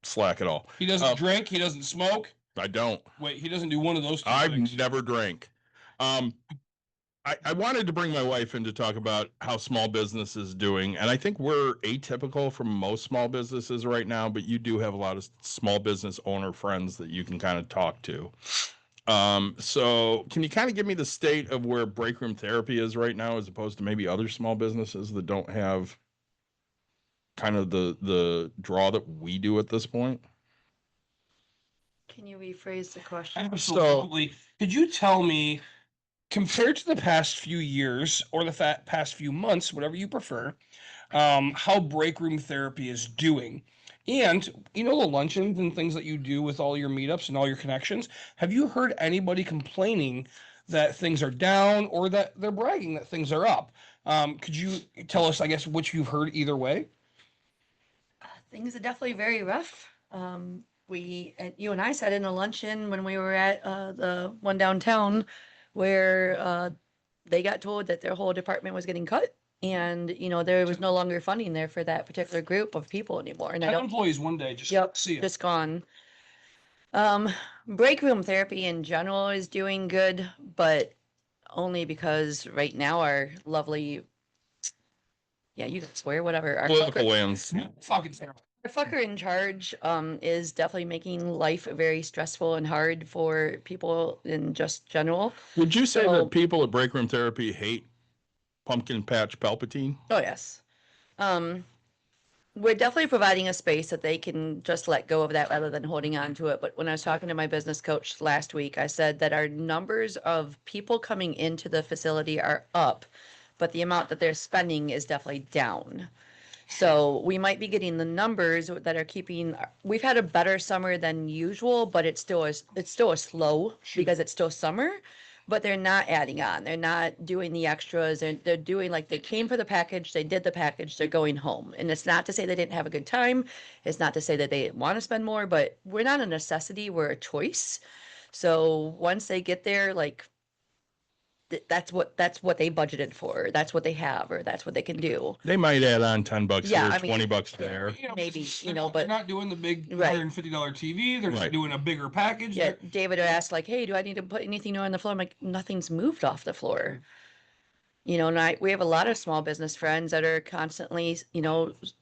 Speaker 3: slack at all.
Speaker 4: He doesn't drink. He doesn't smoke.
Speaker 3: I don't.
Speaker 4: Wait, he doesn't do one of those two
Speaker 3: I've
Speaker 4: things.
Speaker 3: never drank. I wanted to bring my wife in to talk about how small business is doing. And I think we're atypical from most small businesses right now, but you do have a lot of small business owner friends that you can kind of talk to. So can you kind of give me the state of where break room therapy is right now, as opposed to maybe other small businesses that don't have kind of the draw that we do at this point?
Speaker 5: Can you rephrase the question?
Speaker 4: Absolutely. Could you tell me, compared to the past few years or the past few months, whatever you prefer, how break room therapy is doing? And the luncheons and things that you do with all your meetups and all your connections, have you heard anybody complaining that things are down or that they're bragging that things are up? Could you tell us, I guess, what you've heard either way?
Speaker 5: Things are definitely very rough. You and I sat in a luncheon when we were at the one downtown where they got told that their whole department was getting cut, and there was no longer funding there for that particular group of people anymore. And
Speaker 4: 10 employees one day, see it.
Speaker 5: just gone. Break room therapy in general is doing good, but only because right now our lovely, yeah, you can swear, whatever. Our
Speaker 3: Political lands.
Speaker 4: Fucking terrible.
Speaker 5: Our fucker in charge is definitely making life very stressful and hard for people in just general.
Speaker 3: Would you say that people at break room therapy hate Pumpkin Patch Palpatine?
Speaker 5: Oh, yes. We're definitely providing a space that they can just let go of that rather than holding on to it. But when I was talking to my business coach last week, I said that our numbers of people coming into the facility are up, but the amount that they're spending is definitely down. So we might be getting the numbers that are keeping. We've had a better summer than usual, but it's still a slow because it's still summer. But they're not adding on. They're not doing the extras. They're doing, like, they came for the package, they did the package, they're going home. And it's not to say they didn't have a good time. It's not to say that they want to spend more, but we're not a necessity, we're a choice. So once they get there, like, that's what they budgeted for. That's what they have, or that's what they can do.
Speaker 3: They might add on $10
Speaker 5: Yeah,
Speaker 3: here,
Speaker 5: I mean,
Speaker 3: $20 there.
Speaker 5: Maybe,
Speaker 4: but they're not doing the big
Speaker 5: Right.
Speaker 4: $150 TV. They're just
Speaker 3: Right.
Speaker 4: doing a bigger package.
Speaker 5: Yeah, David asked, like, hey, do I need to put anything new on the floor? I'm like, nothing's moved off the floor. And we have a lot of small business friends that are constantly,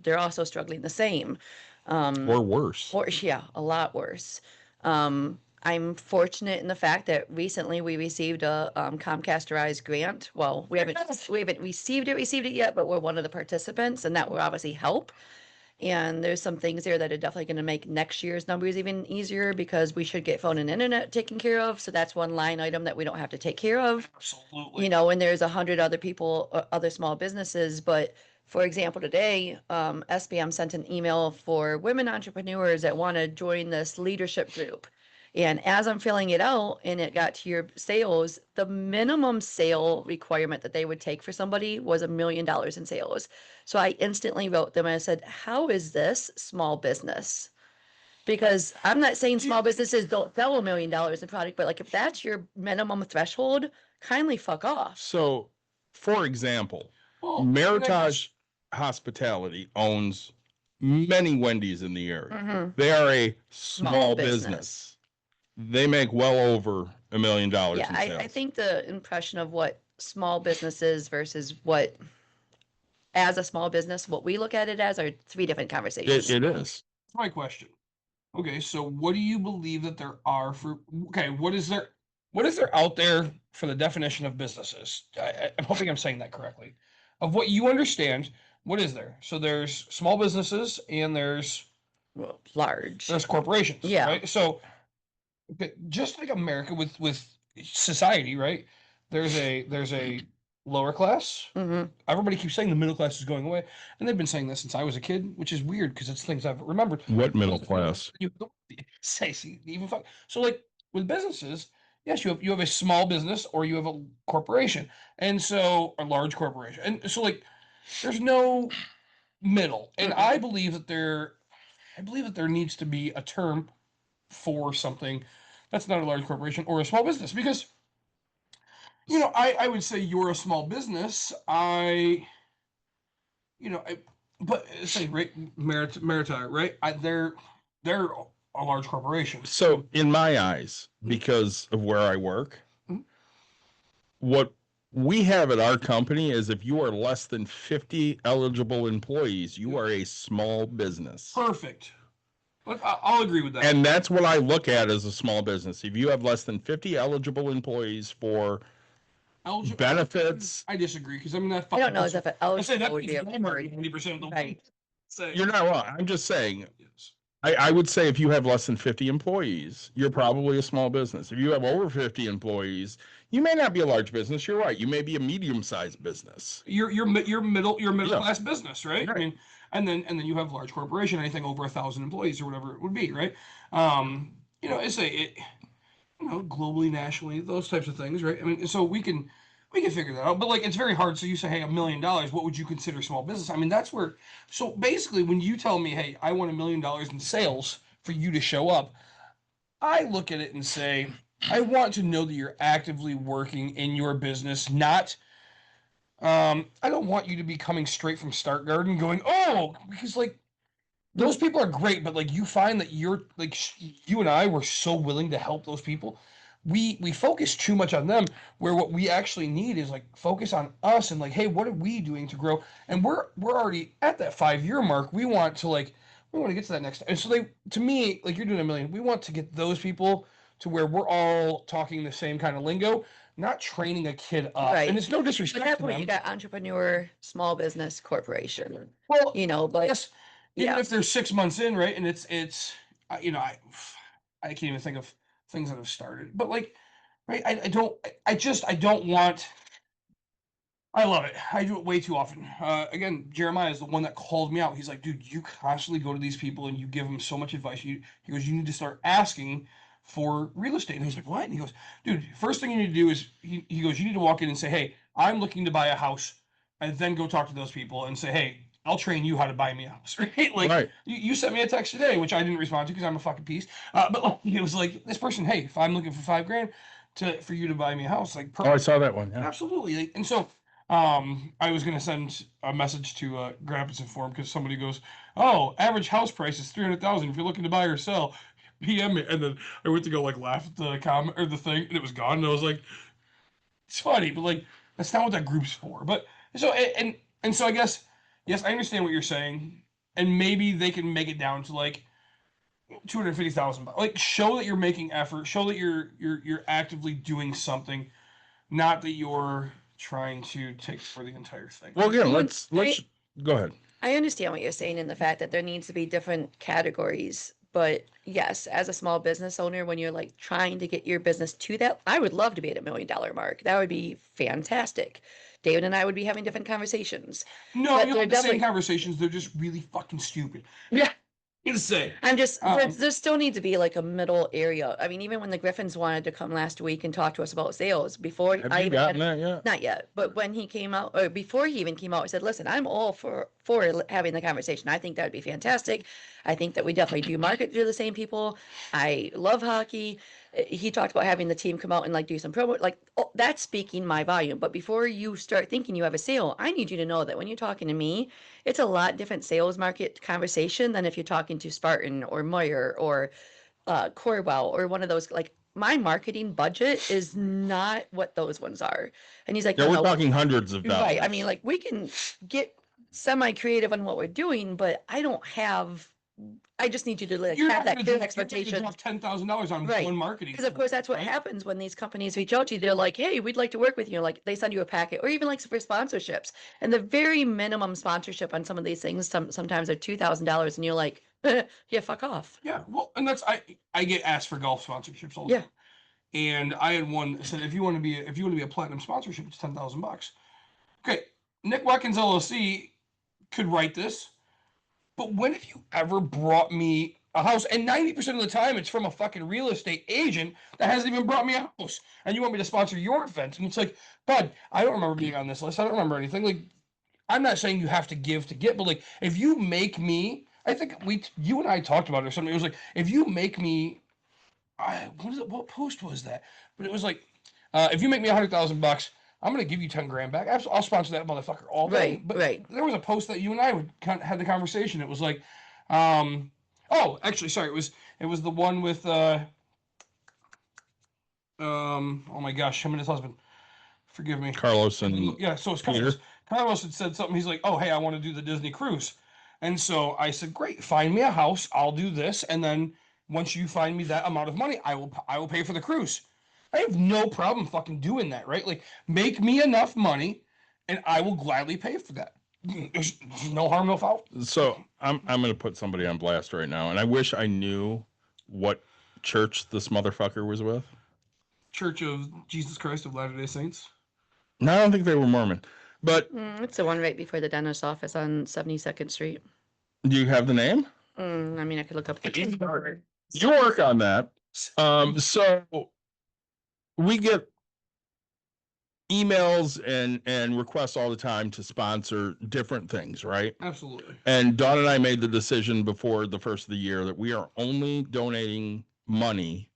Speaker 5: they're also struggling the same.
Speaker 3: Or worse.
Speaker 5: Or, yeah, a lot worse. I'm fortunate in the fact that recently we received a Comcast Rise grant. Well, we haven't received it yet, but we're one of the participants, and that will obviously help. And there's some things there that are definitely going to make next year's numbers even easier, because we should get phone and internet taken care of. So that's one line item that we don't have to take care of.
Speaker 4: Absolutely.
Speaker 5: And there's 100 other people, other small businesses. But for example, today, SBM sent an email for women entrepreneurs that want to join this leadership group. And as I'm filling it out and it got to your sales, the minimum sale requirement that they would take for somebody was $1 million in sales. So I instantly wrote them and I said, how is this small business? Because I'm not saying small businesses don't sell $1 million in product, but like, if that's your minimum threshold, kindly fuck off.
Speaker 3: So, for example, Meritage Hospitality owns many Wendy's in the area.
Speaker 5: Mm-hmm.
Speaker 3: They are a small business. They make well over $1 million in sales.
Speaker 5: I think the impression of what small business is versus what, as a small business, what we look at it as, are three different conversations.
Speaker 3: It is.
Speaker 4: That's my question. Okay, so what do you believe that there are for? Okay, what is there out there for the definition of businesses? I'm hoping I'm saying that correctly. Of what you understand, what is there? So there's small businesses and there's
Speaker 5: well, large.
Speaker 4: There's corporations,
Speaker 5: Yeah.
Speaker 4: right? So just like America with society, right? There's a lower class.
Speaker 5: Hmm.
Speaker 4: Everybody keeps saying the middle class is going away, and they've been saying this since I was a kid, which is weird because it's things I've remembered.
Speaker 3: What middle class?
Speaker 4: You say, see, even fuck. So like with businesses, yes, you have a small business or you have a corporation, and so a large corporation, and so like there's no middle, and I believe that there needs to be a term for something that's not a large corporation or a small business because I would say you're a small business. But say right, Maritime, right? They're a large corporation.
Speaker 3: So, in my eyes, because of where I work,
Speaker 4: Mhm.
Speaker 3: what we have at our company is if you are less than 50 eligible employees, you are a small business.
Speaker 4: Perfect. I'll agree with that.
Speaker 3: And that's what I look at as a small business. If you have less than 50 eligible employees for benefits,
Speaker 4: I disagree because I mean that.
Speaker 5: I don't know as if it
Speaker 4: I say that
Speaker 5: eligible would be a
Speaker 4: 90% of the
Speaker 5: right.
Speaker 4: say.
Speaker 3: you're not wrong. I'm just saying,
Speaker 4: Yes.
Speaker 3: I would say if you have less than 50 employees, you're probably a small business. If you have over 50 employees, you may not be a large business. You're right. You may be a medium-sized business.
Speaker 4: You're middle
Speaker 3: Yeah.
Speaker 4: class business, right?
Speaker 3: Right.
Speaker 4: I mean, and then you have large corporation, anything over 1,000 employees or whatever it would be, right? Globally, nationally, those types of things, right? I mean, so we can figure that out. But like, it's very hard. So you say, hey, $1 million, what would you consider small business? I mean, that's where. So basically, when you tell me, hey, I want $1 million in sales for you to show up, I look at it and say, I want to know that you're actively working in your business, not. I don't want you to be coming straight from Start Garden going, oh, because like those people are great, but like you find that you're like you and I were so willing to help those people. We focus too much on them, where what we actually need is like focus on us and like, hey, what are we doing to grow? And we're already at that 5 year mark. We want to get to that next. And so to me, like you're doing $1 million, we want to get those people to where we're all talking the same kind of lingo, not training a kid up.
Speaker 5: Right.
Speaker 4: And it's no
Speaker 5: At
Speaker 4: disrespect
Speaker 5: that
Speaker 4: to
Speaker 5: point,
Speaker 4: them.
Speaker 5: you got entrepreneur, small business, corporation.
Speaker 4: Well,
Speaker 5: But
Speaker 4: yes, even
Speaker 5: yeah.
Speaker 4: if they're 6 months in, right? And I can't even think of things that have started, but like, right? I don't want. I love it. I do it way too often. Again, Jeremiah is the one that called me out. He's like, dude, you constantly go to these people and you give them so much advice. He goes, you need to start asking for real estate. And I was like, what? And he goes, dude, first thing you need to do is, he goes, you need to walk in and say, hey, I'm looking to buy a house. And then go talk to those people and say, hey, I'll train you how to buy me a house. Right? Like,
Speaker 3: Right.
Speaker 4: you sent me a text today, which I didn't respond to because I'm a fucking piece. But like, it was like, this person, hey, if I'm looking for $5,000 for you to buy me a house, like,
Speaker 3: Oh, I saw that one. Yeah.
Speaker 4: absolutely. Like, and so I was gonna send a message to Grappus Inform because somebody goes, "Oh, average house price is 300,000. If you're looking to buy or sell, PM me." And then I went to go like laugh at the comment or the thing, and it was gone. And I was like, "It's funny, but like that's not what that group's for." But so and so I guess yes, I understand what you're saying, and maybe they can make it down to like 250,000. Like show that you're making effort, show that you're actively doing something, not that you're trying to take for the entire thing.
Speaker 3: Well, again, let's go ahead.
Speaker 5: I understand what you're saying in the fact that there needs to be different categories. But yes, as a small business owner, when you're like trying to get your business to that, I would love to be at $1 million mark. That would be fantastic. David and I would be having different conversations.
Speaker 4: No,
Speaker 5: But
Speaker 4: you
Speaker 5: they're
Speaker 4: have the same
Speaker 5: definitely-
Speaker 4: conversations. They're just really fucking stupid.
Speaker 5: Yeah.
Speaker 4: To say.
Speaker 5: I'm just,
Speaker 4: Um,
Speaker 5: there still needs to be like a middle area. I mean, even when the Griffins wanted to come last week and talk to us about sales, before
Speaker 3: Have
Speaker 5: I
Speaker 3: you
Speaker 5: even had
Speaker 3: gotten that yet?
Speaker 5: not yet, but when he came out, or before he even came out, I said, listen, I'm all for having the conversation. I think that would be fantastic. I think that we definitely do market to the same people. I love hockey. He talked about having the team come out and like do some promo, like that's speaking my volume. But before you start thinking you have a sale, I need you to know that when you're talking to me, it's a lot different sales market conversation than if you're talking to Spartan or Moyer or Corwell or one of those. Like my marketing budget is not what those ones are. And he's like,
Speaker 3: Yeah,
Speaker 5: no,
Speaker 3: we're
Speaker 5: no,
Speaker 3: talking hundreds of dollars.
Speaker 5: right. I mean, like we can get semi-creative on what we're doing, but I just need you to like
Speaker 4: You're
Speaker 5: have
Speaker 4: not
Speaker 5: that
Speaker 4: going
Speaker 5: clear
Speaker 4: to
Speaker 5: expectation.
Speaker 4: drop $10,000 on
Speaker 5: Right.
Speaker 4: one marketing.
Speaker 5: Because of course that's what
Speaker 4: right?
Speaker 5: happens when these companies reach out to you. They're like, hey, we'd like to work with you. Like they send you a packet or even like for sponsorships. And the very minimum sponsorship on some of these things, sometimes are $2,000 and you're like, Yeah, fuck off.
Speaker 4: Yeah, well, and that's I get asked for golf sponsorships all the
Speaker 5: Yeah.
Speaker 4: time. And I had one that said if you want to be a platinum sponsorship, it's $10,000. Okay, Nick Watkins LLC could write this, but when have you ever brought me a house? And 90% of the time, it's from a fucking real estate agent that hasn't even brought me a house, and you want me to sponsor your event? And it's like, bud, I don't remember being on this list. I don't remember anything. Like, I'm not saying you have to give to get, but like, if you make me, I think you and I talked about it or something. It was like, if you make me, what post was that? But it was like, if you make me $100,000, I'm gonna give you 10 grand back. I'll sponsor that motherfucker all day.
Speaker 5: Right,
Speaker 4: But
Speaker 5: right.
Speaker 4: there was a post that you and I had the conversation. It was like, oh, actually, sorry, it was the one with oh my gosh, him and his husband. Forgive me.
Speaker 3: Carlos and
Speaker 4: Yeah, so it's
Speaker 3: Peter.
Speaker 4: Carlos. Carlos had said something. He's like, "Oh, hey, I want to do the Disney cruise," and so I said, "Great, find me a house. I'll do this, and then once you find me that amount of money, I will pay for the cruise." I have no problem fucking doing that, right? Like, make me enough money, and I will gladly pay for that. There's no harm, no foul.
Speaker 3: So I'm gonna put somebody on blast right now, and I wish I knew what church this motherfucker was with.
Speaker 4: Church of Jesus Christ of Latter-day Saints.
Speaker 3: No, I don't think they were Mormon. But
Speaker 5: It's the one right before the dentist's office on 72nd Street.
Speaker 3: do you have the name?
Speaker 5: I mean, I could look up the
Speaker 3: You work on that. So we get emails and requests all the time to sponsor different things, right?
Speaker 4: Absolutely.
Speaker 3: And Dawn and I made the decision before the first of the year that we are only donating money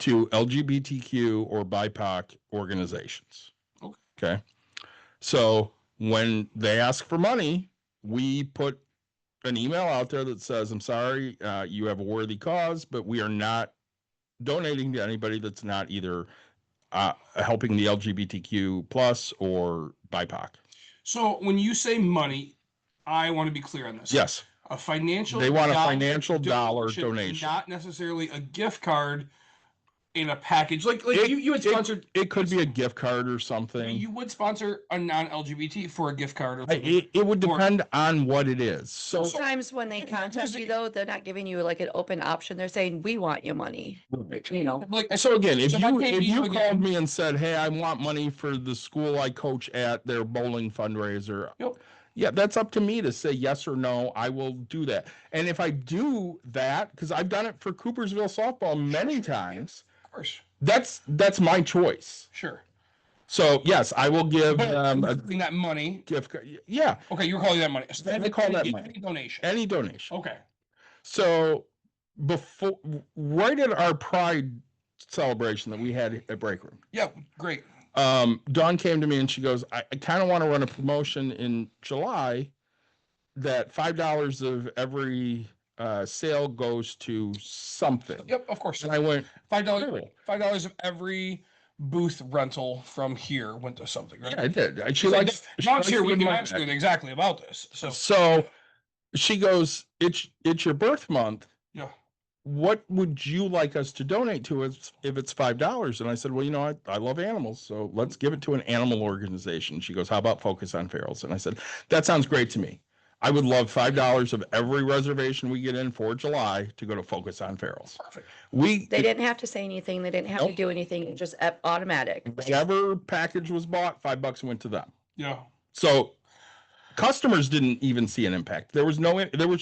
Speaker 3: to LGBTQ or BIPOC organizations. Okay. So when they ask for money, we put an email out there that says, I'm sorry, you have a worthy cause, but we are not donating to anybody that's not either helping the LGBTQ plus or BIPOC.
Speaker 4: So when you say money, I want to be clear on this.
Speaker 3: Yes.
Speaker 4: A financial
Speaker 3: They want a financial dollar donation.
Speaker 4: Not necessarily a gift card in a package. Like you had sponsored.
Speaker 3: It could be a gift card or something.
Speaker 4: You would sponsor a non-LGBT for a gift card. Or
Speaker 3: it would depend on what it is. So
Speaker 5: Sometimes when they contact you, though, they're not giving you like an open option. They're saying, we want your money. You know.
Speaker 4: like
Speaker 3: so again, if you
Speaker 4: again-
Speaker 3: called me and said, hey, I want money for the school I coach at their bowling fundraiser.
Speaker 4: Yep.
Speaker 3: Yeah, that's up to me to say yes or no. I will do that. And if I do that, because I've done it for Coopersville softball many times,
Speaker 4: of course,
Speaker 3: that's my choice.
Speaker 4: Sure.
Speaker 3: So yes, I will give
Speaker 4: that money
Speaker 3: gift card. Yeah.
Speaker 4: Okay, you're calling that money.
Speaker 3: They call that money.
Speaker 4: Any donation.
Speaker 3: Any donation.
Speaker 4: Okay.
Speaker 3: So right at our Pride celebration that we had at Break Room.
Speaker 4: Yeah, great.
Speaker 3: Dawn came to me and she goes, I kind of want to run a promotion in July that $5 of every sale goes to something.
Speaker 4: Yep, of course.
Speaker 3: And I went,
Speaker 4: $5. $5 of every booth rental from here went to something, right?
Speaker 3: yeah, I did. She
Speaker 4: likes here. We can
Speaker 3: my
Speaker 4: ask her exactly about this.
Speaker 3: So she goes, it's your birth month.
Speaker 4: Yeah.
Speaker 3: What would you like us to donate to if it's $5? And I said, well, I love animals, so let's give it to an animal organization. She goes, how about Focus on Ferals? And I said, that sounds great to me. I would love $5 of every reservation we get in for July to go to Focus on Ferals.
Speaker 4: Perfect.
Speaker 5: They didn't have to say anything. They didn't have to do anything. It just automatic.
Speaker 3: Whatever package was bought, $5 went to them.
Speaker 4: Yeah.
Speaker 3: So customers didn't even see an impact. There was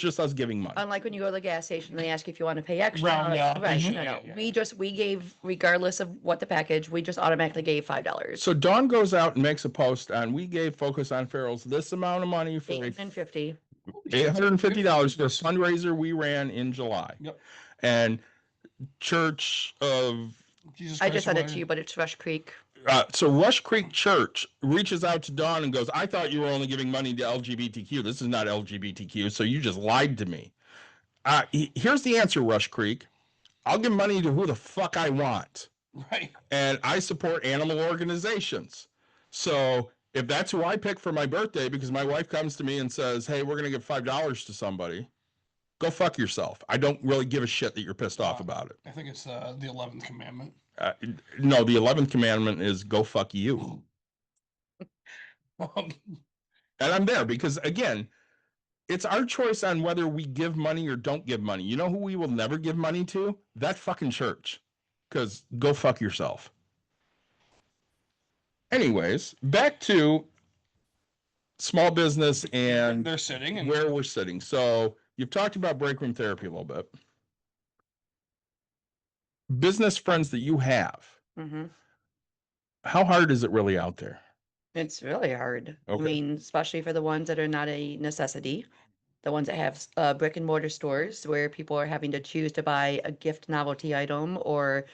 Speaker 3: just us giving money.
Speaker 5: Unlike when you go to the gas station, they ask if you want to pay extra.
Speaker 4: Round up.
Speaker 5: Right.
Speaker 4: Mhm.
Speaker 5: No.
Speaker 4: Yeah.
Speaker 5: We gave, regardless of what the package, we just automatically gave $5.
Speaker 3: So Dawn goes out and makes a post on, we gave Focus on Ferals this amount of money for
Speaker 5: $850.
Speaker 3: $850 for a fundraiser we ran in July.
Speaker 4: Yep.
Speaker 3: And Church of
Speaker 4: Jesus
Speaker 5: I
Speaker 4: Christ
Speaker 5: just sent it
Speaker 4: Almighty.
Speaker 5: to you, but it's Rush Creek.
Speaker 3: so Rush Creek Church reaches out to Dawn and goes, I thought you were only giving money to LGBTQ. This is not LGBTQ, so you just lied to me. Here's the answer, Rush Creek. I'll give money to who the fuck I want.
Speaker 4: Right.
Speaker 3: And I support animal organizations. So if that's who I pick for my birthday, because my wife comes to me and says, hey, we're going to give $5 to somebody, go fuck yourself. I don't really give a shit that you're pissed off about it.
Speaker 4: I think it's the 11th commandment.
Speaker 3: No, the 11th commandment is go fuck you. And I'm there because, again, it's our choice on whether we give money or don't give money. You know who we will never give money to? That fucking church. Because go fuck yourself. Anyways, back to small business and
Speaker 4: They're sitting and
Speaker 3: where we're sitting. So you've talked about break room therapy a little bit. Business friends that you have,
Speaker 5: Hmm.
Speaker 3: how hard is it really out there?
Speaker 5: It's really hard.
Speaker 3: Okay.
Speaker 5: I mean, especially for the ones that are not a necessity, the ones that have brick and mortar stores where people are having to choose to buy a gift novelty item or,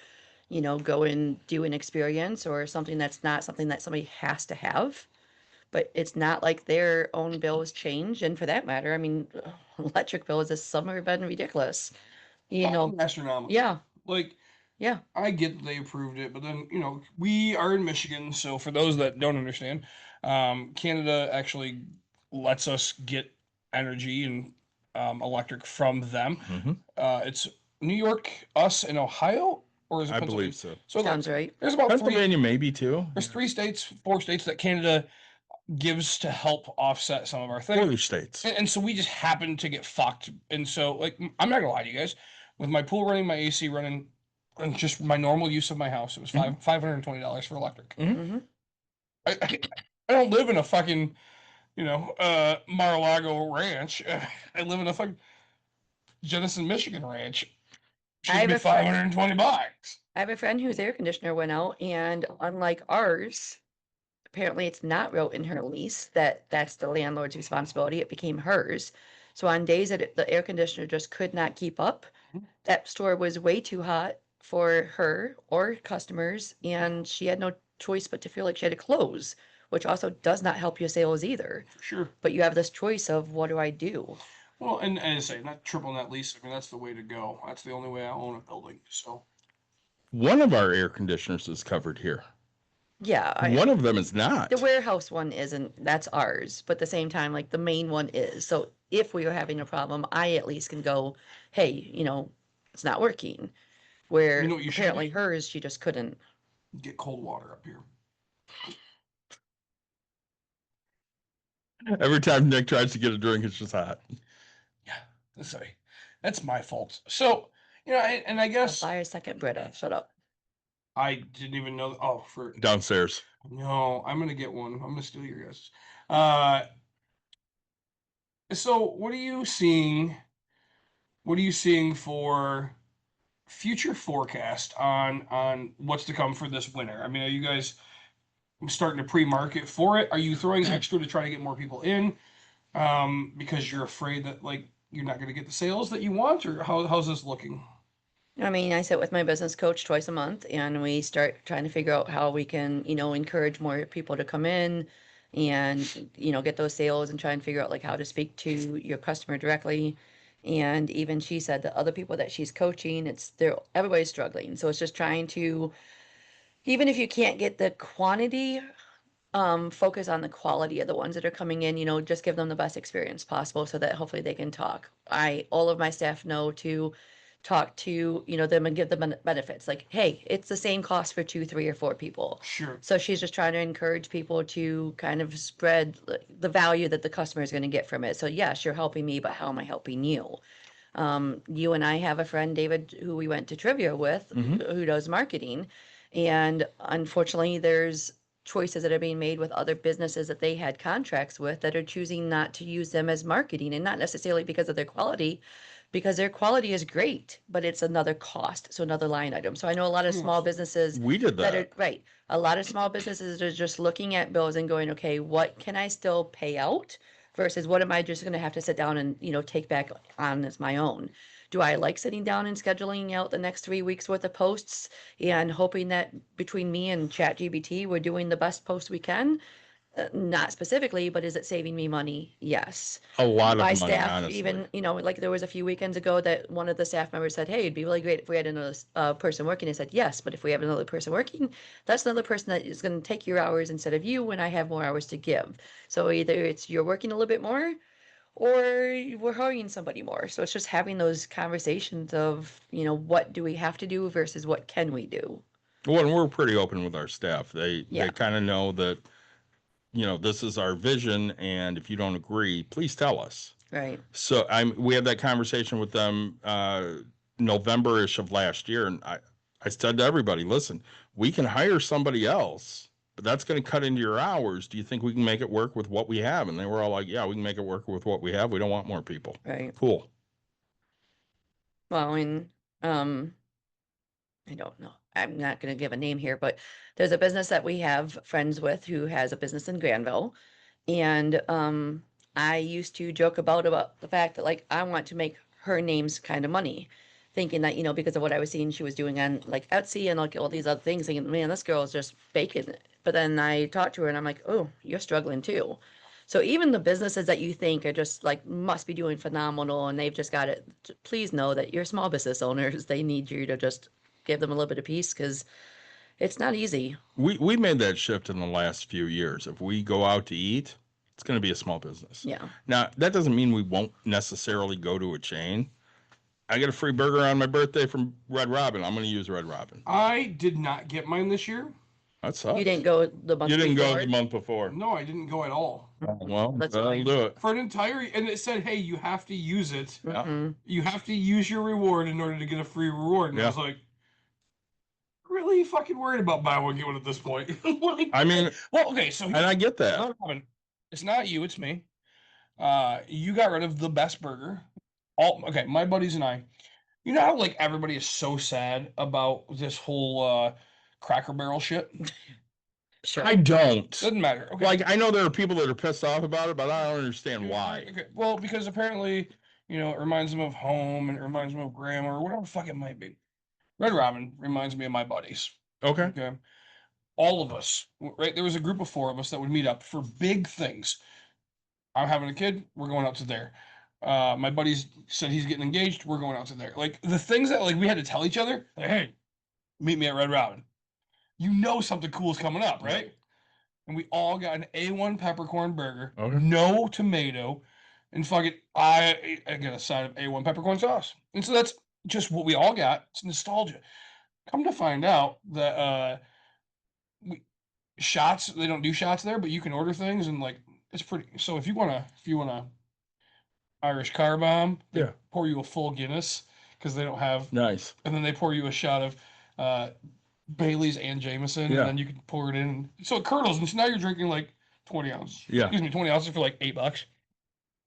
Speaker 5: go and do an experience or something that's not something that somebody has to have. But it's not like their own bills change. And for that matter, I mean, electric bills this summer have been ridiculous.
Speaker 4: astronomical.
Speaker 5: Yeah,
Speaker 4: Like,
Speaker 5: yeah.
Speaker 4: I get that they approved it, but then, we are in Michigan. So for those that don't understand, Canada actually lets us get energy and electric from them.
Speaker 3: Mm-hmm.
Speaker 4: It's New York, us, and Ohio, or is it
Speaker 3: I
Speaker 4: Pennsylvania?
Speaker 3: believe so.
Speaker 4: So
Speaker 5: Sounds right.
Speaker 4: there's about
Speaker 3: Pennsylvania, maybe too.
Speaker 4: there's 4 states that Canada gives to help offset some of our things.
Speaker 3: Other states.
Speaker 4: And so we just happen to get fucked. And so, like, I'm not gonna lie to you guys, with my pool running, my AC running, and just my normal use of my house, it was $520 for electric.
Speaker 5: Hmm.
Speaker 4: I don't live in a fucking, Mar-a-Lago ranch. I live in a fucking Jenison, Michigan ranch.
Speaker 5: I
Speaker 4: Should
Speaker 5: have
Speaker 4: be
Speaker 5: a friend-
Speaker 4: $520.
Speaker 5: I have a friend whose air conditioner went out, and unlike ours, apparently it's not wrote in her lease that that's the landlord's responsibility. It became hers. So on days that the air conditioner just could not keep up, that store was way too hot for her or customers, and she had no choice but to feel like she had to close, which also does not help your sales either.
Speaker 4: For sure.
Speaker 5: But you have this choice of what do I do?
Speaker 4: Well, and as I say, not triple net lease. I mean, that's the way to go. That's the only way I own a building. So
Speaker 3: One of our air conditioners is covered here.
Speaker 5: Yeah,
Speaker 3: One of them is not.
Speaker 5: the warehouse one isn't, that's ours, but at the same time, like the main one is. So if we are having a problem, I at least can go, hey, it's not working. Where
Speaker 4: You know what you should
Speaker 5: apparently hers, she just couldn't.
Speaker 4: get cold water up here.
Speaker 3: Every time Nick tries to get a drink, it's just hot.
Speaker 4: Yeah, sorry, that's my fault. So and I
Speaker 5: I'll
Speaker 4: guess
Speaker 5: buy a second Brita. Shut up.
Speaker 4: I didn't even know. Oh,
Speaker 3: Downstairs.
Speaker 4: no, I'm gonna get one. I'm gonna steal your guys'. So what are you seeing? What are you seeing for future forecast on what's to come for this winter? I mean, are you guys starting to pre-market for it? Are you throwing extra to try to get more people in? Because you're afraid that like you're not going to get the sales that you want, or how's this looking?
Speaker 5: I mean, I sit with my business coach twice a month and we start trying to figure out how we can, encourage more people to come in and, get those sales and try and figure out like how to speak to your customer directly. And even she said that other people that she's coaching, everybody's struggling. So it's just trying to, even if you can't get the quantity, focus on the quality of the ones that are coming in, just give them the best experience possible so that hopefully they can talk. All of my staff know to talk to, them and give them benefits. Like, hey, it's the same cost for 2, 3, or 4 people.
Speaker 4: Sure.
Speaker 5: So she's just trying to encourage people to kind of spread the value that the customer is going to get from it. So yes, you're helping me, but how am I helping you? You and I have a friend, David, who we went to trivia with, who does marketing. And unfortunately, there's choices that are being made with other businesses that they had contracts with that are choosing not to use them as marketing, and not necessarily because of their quality, because their quality is great, but it's another cost. So another line item. So I know a lot of small businesses
Speaker 3: We did
Speaker 5: that
Speaker 3: that.
Speaker 5: are right. A lot of small businesses are just looking at bills and going, okay, what can I still pay out versus what am I just going to have to sit down and, take back on as my own? Do I like sitting down and scheduling out the next 3 weeks worth of posts and hoping that between me and ChatGPT, we're doing the best post we can? Not specifically, but is it saving me money? Yes.
Speaker 3: A lot of
Speaker 5: My
Speaker 3: money,
Speaker 5: staff,
Speaker 3: honestly.
Speaker 5: even, like there was a few weekends ago that one of the staff members said, hey, it'd be really great if we had another person working. I said, yes, but if we have another person working, that's another person that is going to take your hours instead of you when I have more hours to give. So either it's you're working a little bit more or we're hiring somebody more. So it's just having those conversations of, what do we have to do versus what can we do?
Speaker 3: Well, and we're pretty open with our staff. They
Speaker 5: Yeah.
Speaker 3: kind of know that this is our vision, and if you don't agree, please tell us.
Speaker 5: Right.
Speaker 3: So we had that conversation with them November-ish of last year, and I said to everybody, listen, we can hire somebody else, but that's going to cut into your hours. Do you think we can make it work with what we have? And they were all like, yeah, we can make it work with what we have. We don't want more people.
Speaker 5: Right.
Speaker 3: Cool.
Speaker 5: Well, I mean, I don't know. I'm not going to give a name here, but there's a business that we have friends with who has a business in Granville. And I used to joke about the fact that like I want to make her name's kind of money, thinking that, because of what I was seeing she was doing on like Etsy and like all these other things, thinking, man, this girl is just faking it. But then I talked to her and I'm like, oh, you're struggling too. So even the businesses that you think are just like must be doing phenomenal and they've just got it, please know that your small business owners, they need you to just give them a little bit of peace because it's not easy.
Speaker 3: We made that shift in the last few years. If we go out to eat, it's going to be a small business.
Speaker 5: Yeah.
Speaker 3: Now, that doesn't mean we won't necessarily go to a chain. I get a free burger on my birthday from Red Robin. I'm going to use Red Robin.
Speaker 4: I did not get mine this year.
Speaker 3: That sucks.
Speaker 5: You didn't go the month
Speaker 3: You didn't
Speaker 5: before?
Speaker 3: go the month before.
Speaker 4: No, I didn't go at all.
Speaker 3: Well,
Speaker 5: That's
Speaker 3: that'll
Speaker 5: fine.
Speaker 3: do it.
Speaker 4: For an entire, and it said, hey, you have to use it.
Speaker 5: Mhm.
Speaker 4: You have to use your reward in order to get a free reward. And I
Speaker 3: Yeah.
Speaker 4: was like, really fucking worried about buy one, get one at this point. Like,
Speaker 3: I mean,
Speaker 4: well, okay, so
Speaker 3: and I get that.
Speaker 4: it's not you, it's me. You got rid of the best burger. Okay, my buddies and I. You know how like everybody is so sad about this whole Cracker Barrel shit?
Speaker 5: Sure.
Speaker 3: I don't.
Speaker 4: Doesn't matter. Okay.
Speaker 3: Like, I know there are people that are pissed off about it, but I don't understand why.
Speaker 4: Okay. Well, because apparently, it reminds them of home and it reminds them of grandma or whatever the fuck it might be. Red Robin reminds me of my buddies.
Speaker 3: Okay.
Speaker 4: Okay. All of us, right? There was a group of 4 of us that would meet up for big things. I'm having a kid, we're going out to there. My buddies said he's getting engaged, we're going out to there. Like the things that like we had to tell each other, like, hey, meet me at Red Robin. Something cool is coming up, right? And we all got an A1 peppercorn burger,
Speaker 3: Okay.
Speaker 4: no tomato, and fucking I got a side of A1 peppercorn sauce. And so that's just what we all got. It's nostalgia. Come to find out that shots, they don't do shots there, but you can order things and like it's pretty. So if you wanna Irish car bomb, they
Speaker 3: Yeah.
Speaker 4: pour you a full Guinness because they don't have,
Speaker 3: Nice.
Speaker 4: and then they pour you a shot of Bailey's and Jameson,
Speaker 3: Yeah.
Speaker 4: and then you can pour it in. So it curdles, and so now you're drinking like 20 ounces.
Speaker 3: Yeah.
Speaker 4: 20 ounces for like $8.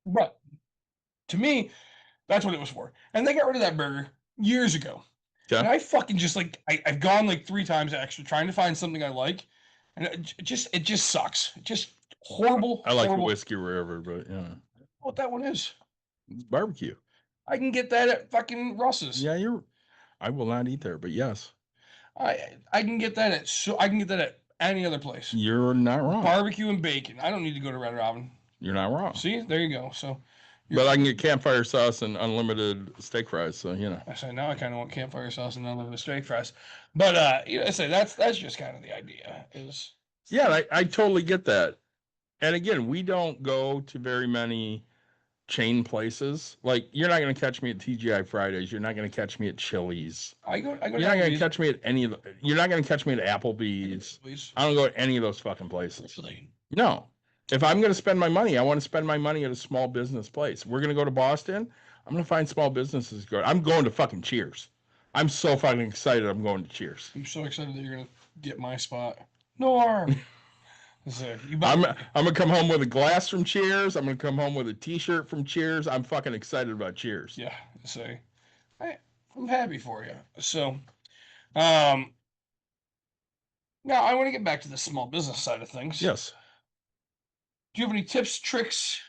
Speaker 4: But to me, that's what it was for. And they got rid of that burger years ago.
Speaker 3: Okay.
Speaker 4: And I fucking just like I've gone like 3 times extra trying to find something I like, and it just sucks. Just horrible.
Speaker 3: I like the
Speaker 4: horrible.
Speaker 3: Whiskey River, but yeah.
Speaker 4: What that one is?
Speaker 3: It's barbecue.
Speaker 4: I can get that at fucking Russ's.
Speaker 3: Yeah, I will not eat there, but yes.
Speaker 4: I can get that at any other place.
Speaker 3: You're not wrong.
Speaker 4: Barbecue and bacon. I don't need to go to Red Robin.
Speaker 3: You're not wrong.
Speaker 4: See, there you go. So,
Speaker 3: But I can get campfire sauce and unlimited steak fries, so
Speaker 4: I say now I kind of want campfire sauce and unlimited steak fries. But I say that's just kind of the idea. Is
Speaker 3: Yeah, I totally get that. And again, we don't go to very many chain places. Like, you're not going to catch me at TGI Fridays. You're not going to catch me at Chili's.
Speaker 4: I go.
Speaker 3: You're not going to catch me at any of the, you're not going to catch me at Applebee's.
Speaker 4: Please.
Speaker 3: I don't go to any of those fucking places. No. If I'm going to spend my money, I want to spend my money at a small business place. We're going to go to Boston. I'm going to find small businesses. I'm going to fucking Cheers. I'm so fucking excited I'm going to Cheers.
Speaker 4: I'm so excited that you're going to get my spot. No harm. So,
Speaker 3: I'm gonna come home with a glass from Cheers. I'm gonna come home with a T-shirt from Cheers. I'm fucking excited about Cheers.
Speaker 4: Yeah. So I'm happy for you. So, now I want to get back to the small business side of things.
Speaker 3: Yes.
Speaker 4: Do you have any tips, tricks,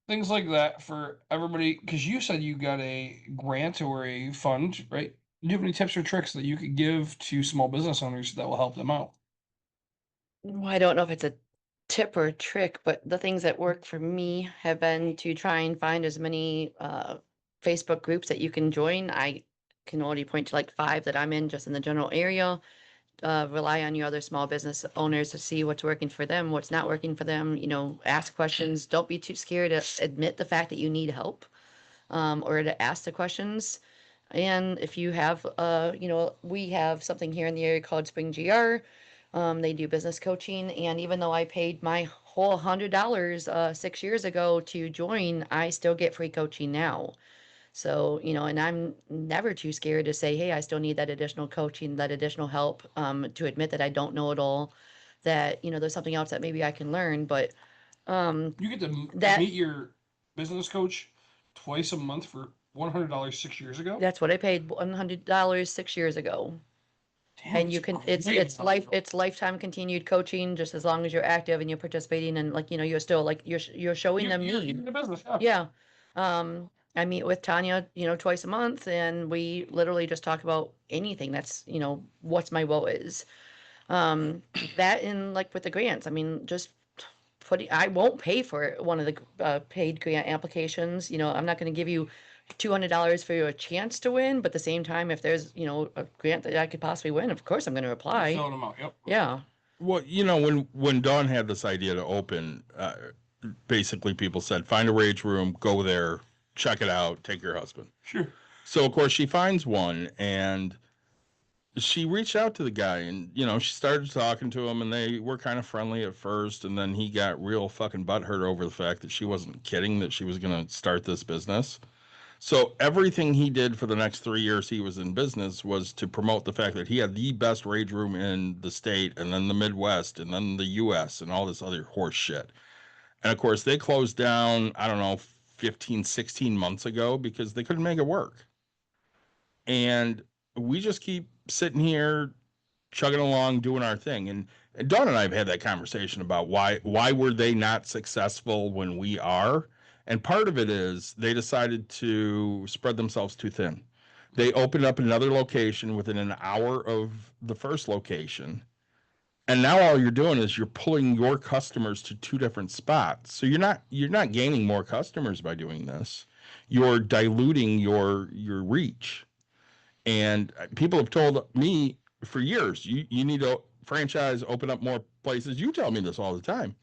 Speaker 4: things like that for everybody? Because you said you got a grant or a fund, right? Do you have any tips or tricks that you could give to small business owners that will help them out?
Speaker 5: Well, I don't know if it's a tip or a trick, but the things that work for me have been to try and find as many Facebook groups that you can join. I can only point to like 5 that I'm in just in the general area. Rely on your other small business owners to see what's working for them, what's not working for them. Ask questions. Don't be too scared to admit the fact that you need help, or to ask the questions. And if you have, we have something here in the area called Spring GR. They do business coaching, and even though I paid my whole $100 6 years ago to join, I still get free coaching now. So, and I'm never too scared to say, hey, I still need that additional coaching, that additional help, to admit that I don't know it all, that, there's something else that maybe I can learn. But
Speaker 4: You get to
Speaker 5: that
Speaker 4: meet your business coach twice a month for $100 6 years ago.
Speaker 5: that's what I paid $100 6 years ago.
Speaker 4: Damn,
Speaker 5: And you can, it's lifetime continued coaching, just as long as you're active and you're participating, and like, you're still like, you're showing them
Speaker 4: you're
Speaker 5: need.
Speaker 4: in the business. Yeah.
Speaker 5: Yeah. I meet with Tanya, twice a month, and we literally just talk about anything that's, what's my woe is. That and like with the grants, I mean, just I won't pay for one of the paid grant applications. I'm not going to give you $200 for your chance to win, but at the same time, if there's, a grant that I could possibly win, of course I'm going to apply.
Speaker 4: Filling them out. Yep.
Speaker 5: Yeah.
Speaker 3: Well, when Dawn had this idea to open, basically people said, find a rage room, go there, check it out, take your husband.
Speaker 4: Sure.
Speaker 3: So of course she finds one, and she reached out to the guy, and she started talking to him, and they were kind of friendly at first, and then he got real fucking butthurt over the fact that she wasn't kidding that she was going to start this business. So everything he did for the next 3 years he was in business was to promote the fact that he had the best rage room in the state, and then the Midwest, and then the US, and all this other horse shit. And of course they closed down, I don't know, 15, 16 months ago because they couldn't make it work. And we just keep sitting here chugging along, doing our thing. And Dawn and I have had that conversation about why were they not successful when we are? And part of it is they decided to spread themselves too thin. They opened up another location within an hour of the first location. And now all you're doing is you're pulling your customers to two different spots. So you're not gaining more customers by doing this. You're diluting your reach. And people have told me for years, you need to franchise, open up more places. You tell me this all the time.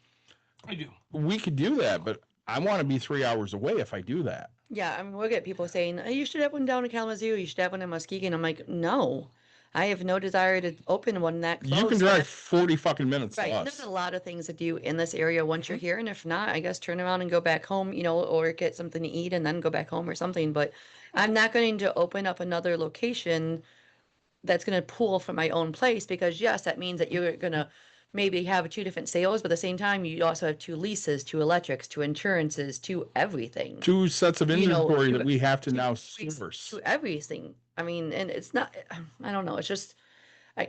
Speaker 4: I do.
Speaker 3: We could do that, but I want to be 3 hours away if I do that.
Speaker 5: Yeah, I mean, we'll get people saying, oh, you should have one down in Kalamazoo, you should have one in Muskegon. I'm like, no, I have no desire to open one that close.
Speaker 3: You can drive 40 fucking minutes
Speaker 5: right.
Speaker 3: to us.
Speaker 5: There's a lot of things to do in this area once you're here. And if not, I guess turn around and go back home, or get something to eat and then go back home or something. But I'm not going to open up another location that's going to pull from my own place, because yes, that means that you're going to maybe have two different sales, but at the same time, you also have two leases, two electrics, two insurances, two everything.
Speaker 3: Two sets of inventory that we have to now source.
Speaker 5: To everything. I mean, and it's not, I don't know, it's just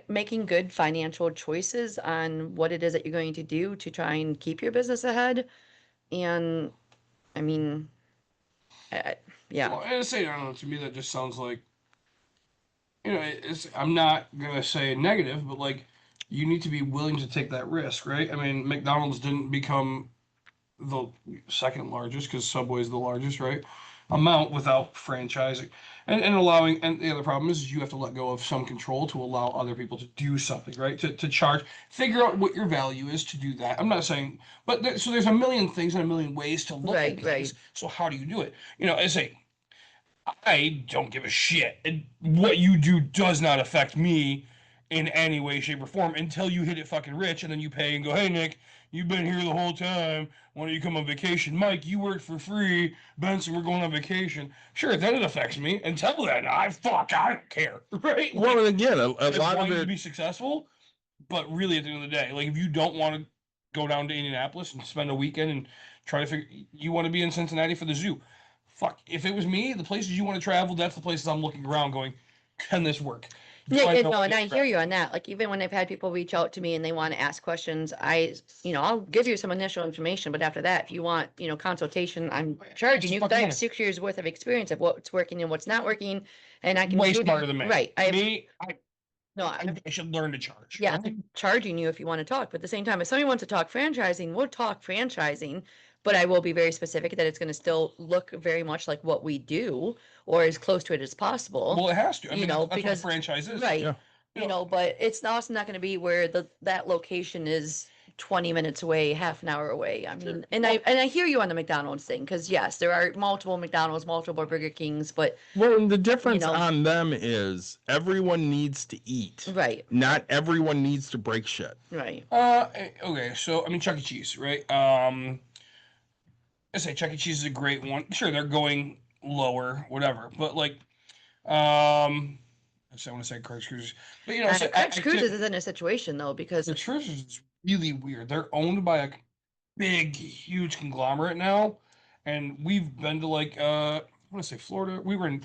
Speaker 5: making good financial choices on what it is that you're going to do to try and keep your business ahead. And I mean, yeah.
Speaker 4: Well, I say, I don't know, to me that just sounds like, I'm not going to say negative, but like, you need to be willing to take that risk, right? I mean, McDonald's didn't become the second largest because Subway's the largest, right? Amount without franchising and allowing. And the other problem is you have to let go of some control to allow other people to do something, right? To charge, figure out what your value is to do that. I'm not saying, but so there's a million things and a million ways to look at things. Right. So how do you do it? I say, I don't give a shit. What you do does not affect me in any way, shape, or form until you hit it fucking rich, and then you pay and go, hey, Nick, you've been here the whole time. Why don't you come on vacation? Mike, you worked for free. Benson, we're going on vacation. Sure, then it affects me. Until then, I don't care, right?
Speaker 3: Well, and again, a lot of it
Speaker 4: to be successful, but really at the end of the day, like if you don't want to go down to Indianapolis and spend a weekend and try to figure, you want to be in Cincinnati for the zoo. Fuck, if it was me, the places you want to travel, that's the places I'm looking around going, can this work?
Speaker 5: Yeah, and I hear you on that. Like, even when I've had people reach out to me and they want to ask questions, I'll give you some initial information, but after that, if you want, consultation, I'm charging you, because I have 6 years worth of experience of what's working and what's not working, and I can
Speaker 4: way smarter than me.
Speaker 5: Right.
Speaker 4: I
Speaker 3: should learn to charge.
Speaker 5: Yeah, I'm charging you if you want to talk, but at the same time, if somebody wants to talk franchising, we'll talk franchising. But I will be very specific that it's going to still look very much like what we do, or as close to it as possible.
Speaker 4: Well, it has to. I mean, that's
Speaker 5: because
Speaker 4: what a franchise is.
Speaker 5: Right. Yeah. But it's also not going to be where that location is 20 minutes away, half an hour away. I mean, and I hear you on the McDonald's thing, because yes, there are multiple McDonald's, multiple Burger Kings, but
Speaker 3: Well, and the difference
Speaker 5: know-
Speaker 3: on them is everyone needs to eat.
Speaker 5: right,
Speaker 3: Not everyone needs to break shit.
Speaker 5: right.
Speaker 4: Okay, so I mean Chuck E. Cheese, right? I say Chuck E. Cheese is a great one. Sure, they're going lower, whatever, but like, I want to say Craig's Cruisers, but you know, so
Speaker 5: Craig's Cruises is in a situation though, because
Speaker 4: the Cruisers is really weird. They're owned by a big, huge conglomerate now, and we've been to like, I want to say Florida. We were in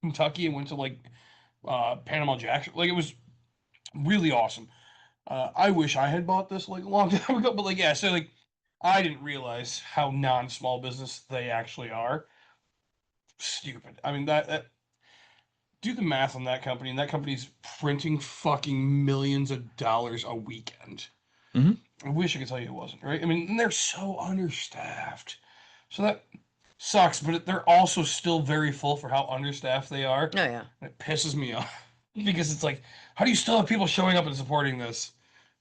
Speaker 4: Kentucky and went to like Panama Jackson. Like it was really awesome. I wish I had bought this like a long time ago, but like yeah, so like I didn't realize how non-small business they actually are. Stupid. I mean that do the math on that company, and that company's printing fucking millions of dollars a weekend.
Speaker 3: Mhm.
Speaker 4: I wish I could tell you it wasn't, right? I mean, and they're so understaffed. So that sucks, but they're also still very full for how understaffed they are.
Speaker 5: oh yeah,
Speaker 4: And it pisses me off because it's like, how do you still have people showing up and supporting this?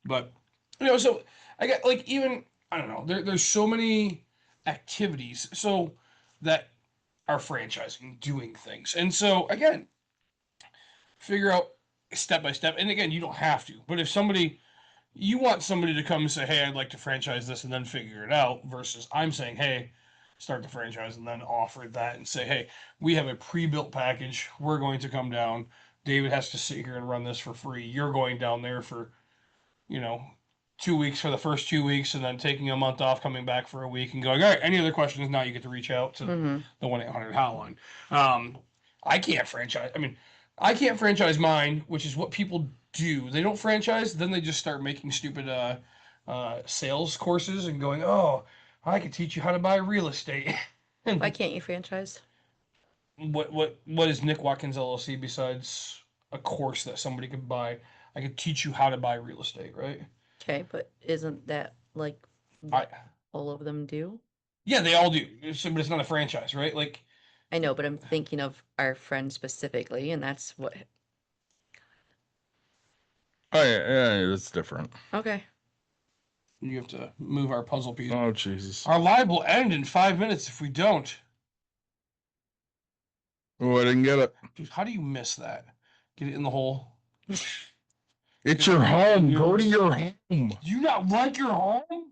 Speaker 4: But, you know, so I got like even, I don't know, there's so many activities so that are franchising, doing things. And so, again, figure out step by step. And again, you don't have to, but if somebody, you want somebody to come and say, hey, I'd like to franchise this and then figure it out versus I'm saying, hey, start the franchise and then offer that and say, hey, we have a pre-built package. We're going to come down. David has to sit here and run this for free. You're going down there for, you know, 2 weeks for the first 2 weeks and then taking a month off, coming back for a week and going, all right, any other questions? Now you get to reach out to the 1-800 hotline. I can't franchise. I mean, I can't franchise mine, which is what people do. They don't franchise, then they just start making stupid sales courses and going, oh, I can teach you how to buy real estate.
Speaker 5: why can't you franchise?
Speaker 4: What is Nick Watkins LLC besides a course that somebody could buy? I could teach you how to buy real estate, right?
Speaker 5: Okay, but isn't that like
Speaker 4: I,
Speaker 5: all of them do?
Speaker 4: yeah, they all do. But it's not a franchise, right? Like,
Speaker 5: I know, but I'm thinking of our friend specifically, and that's what.
Speaker 3: Oh yeah, it's different.
Speaker 5: Okay.
Speaker 4: you have to move our puzzle piece.
Speaker 3: Oh Jesus.
Speaker 4: Our live will end in 5 minutes if we don't.
Speaker 3: Oh, I didn't get it.
Speaker 4: Dude, how do you miss that? Get it in the hole.
Speaker 3: It's your home. Go to your home.
Speaker 4: Do you not like your home?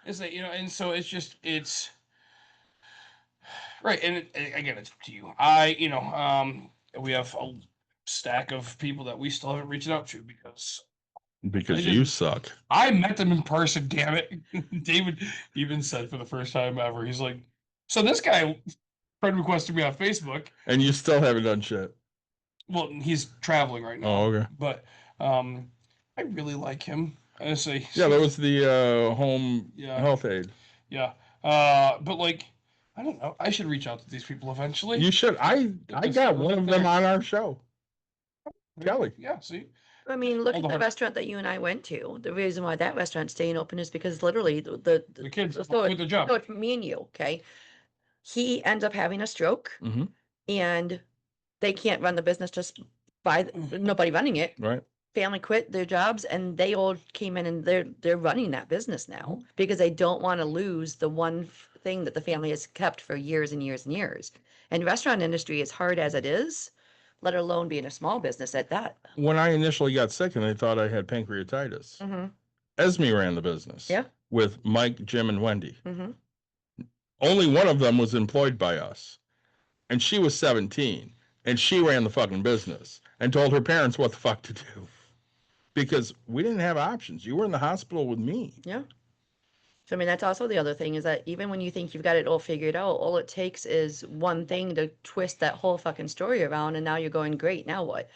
Speaker 4: It's like, you know, and so it's just, it's right. And again, it's up to you. We have a stack of people that we still haven't reached out to because
Speaker 3: Because
Speaker 4: They
Speaker 3: you
Speaker 4: didn't-
Speaker 3: suck.
Speaker 4: I met them in person, damn it. David even said for the first time ever, he's like, so this guy friend requested me on Facebook.
Speaker 3: And you still haven't done shit.
Speaker 4: Well, he's traveling right now.
Speaker 3: Oh, okay.
Speaker 4: But I really like him. I say,
Speaker 3: Yeah, that was the home
Speaker 4: Yeah.
Speaker 3: health aid.
Speaker 4: yeah. But like, I don't know. I should reach out to these people eventually.
Speaker 3: You should. I
Speaker 4: Just
Speaker 3: got
Speaker 4: look
Speaker 3: one of
Speaker 4: at
Speaker 3: them
Speaker 4: their-
Speaker 3: on our show. Kelly.
Speaker 4: Yeah, see?
Speaker 5: I mean, look
Speaker 4: Hold
Speaker 5: at the
Speaker 4: on.
Speaker 5: restaurant that you and I went to. The reason why that restaurant's staying open is because literally
Speaker 4: The kids
Speaker 5: so
Speaker 4: quit their job.
Speaker 5: so it's me and you, okay? He ends up having a stroke,
Speaker 3: Mm-hmm.
Speaker 5: and they can't run the business just by nobody running it.
Speaker 3: Right.
Speaker 5: Family quit their jobs, and they all came in, and they're running that business now because they don't want to lose the one thing that the family has kept for years and years and years. And restaurant industry, as hard as it is, let alone being a small business at that.
Speaker 3: When I initially got sick and they thought I had pancreatitis,
Speaker 5: Mm-hmm.
Speaker 3: Esme ran the business.
Speaker 5: Yeah.
Speaker 3: With Mike, Jim, and Wendy.
Speaker 5: Mm-hmm.
Speaker 3: Only one of them was employed by us. And she was 17. And she ran the fucking business and told her parents what the fuck to do. Because we didn't have options. You were in the hospital with me.
Speaker 5: Yeah. So, I mean, that's also the other thing is that even when you think you've got it all figured out, all it takes is one thing to twist that whole fucking story around, and now you're going, great, now what?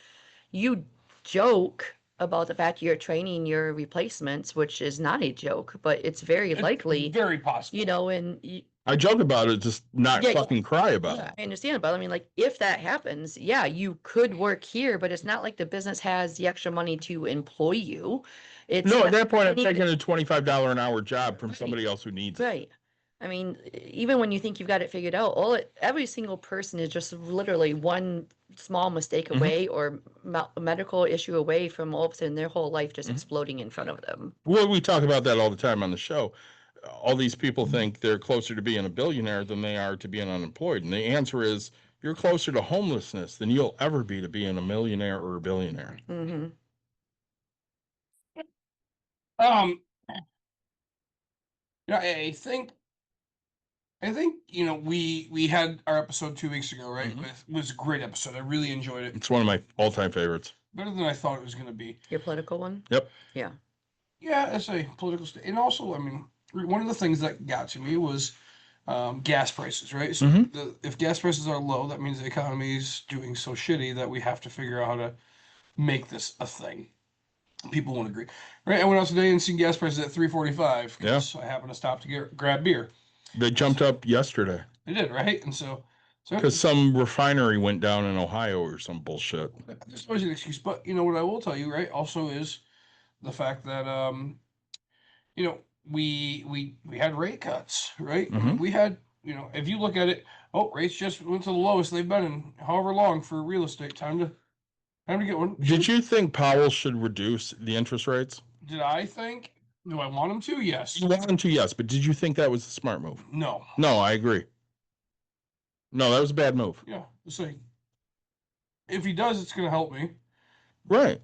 Speaker 5: You joke about the fact you're training your replacements, which is not a joke, but it's very
Speaker 4: It's
Speaker 5: likely,
Speaker 4: very possible.
Speaker 5: you know, and
Speaker 3: I joke about it, just not
Speaker 5: Yeah,
Speaker 3: fucking cry about
Speaker 5: yeah,
Speaker 3: it.
Speaker 5: I understand, but I mean, like, if that happens, yeah, you could work here, but it's not like the business has the extra money to employ you. It's
Speaker 3: No,
Speaker 5: not-
Speaker 3: at that point, I'm
Speaker 5: they need
Speaker 3: taking a $25 an hour job from
Speaker 5: Right.
Speaker 3: somebody else who needs it.
Speaker 5: Right. I mean, even when you think you've got it figured out, every single person is just literally one small mistake away or medical issue away from all of a sudden their whole life just exploding in front of them.
Speaker 3: Well, we talk about that all the time on the show. All these people think they're closer to being a billionaire than they are to being unemployed. And the answer is you're closer to homelessness than you'll ever be to being a millionaire or a billionaire.
Speaker 5: Mm-hmm.
Speaker 4: Yeah, I think we had our episode 2 weeks ago, right? It was a great episode. I really enjoyed it.
Speaker 3: It's one of my all-time favorites.
Speaker 4: Better than I thought it was going to be.
Speaker 5: Your political one?
Speaker 3: Yep.
Speaker 5: Yeah.
Speaker 4: Yeah, as a political state, and also, I mean, one of the things that got to me was gas prices, right? So if gas prices are low, that means the economy is doing so shitty that we have to figure out how to make this a thing. People won't agree, right? I went out today and seen gas prices at $3.45 because I happened to stop to grab beer.
Speaker 3: They jumped up yesterday.
Speaker 4: They did, right? And so
Speaker 3: because some refinery went down in Ohio or some bullshit.
Speaker 4: There's always an excuse, but what I will tell you, right? Also is the fact that we had rate cuts, right? We had, if you look at it, rates just went to the lowest they've been in however long for real estate. Time to get one.
Speaker 3: Did you think Powell should reduce the interest rates?
Speaker 4: Did I think? Do I want him to? Yes.
Speaker 3: You want him to, yes. But did you think that was a smart move?
Speaker 4: No.
Speaker 3: No, I agree. No, that was a bad move.
Speaker 4: Yeah. So if he does, it's going to help me.
Speaker 3: Right.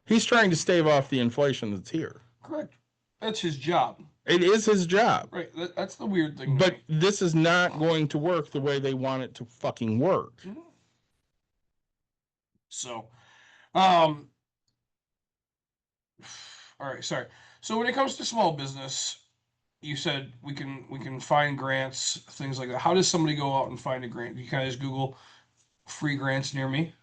Speaker 3: He's trying to stave off the inflation that's here.
Speaker 4: Correct. That's his job.
Speaker 3: It is his job.
Speaker 4: Right. That's the weird thing.
Speaker 3: But this is not going to work the way they want it to fucking work.
Speaker 4: So, all right, sorry. So when it comes to small business, you said we can find grants, things like that. How does somebody go out and find a grant? You kind of just Google free grants near me?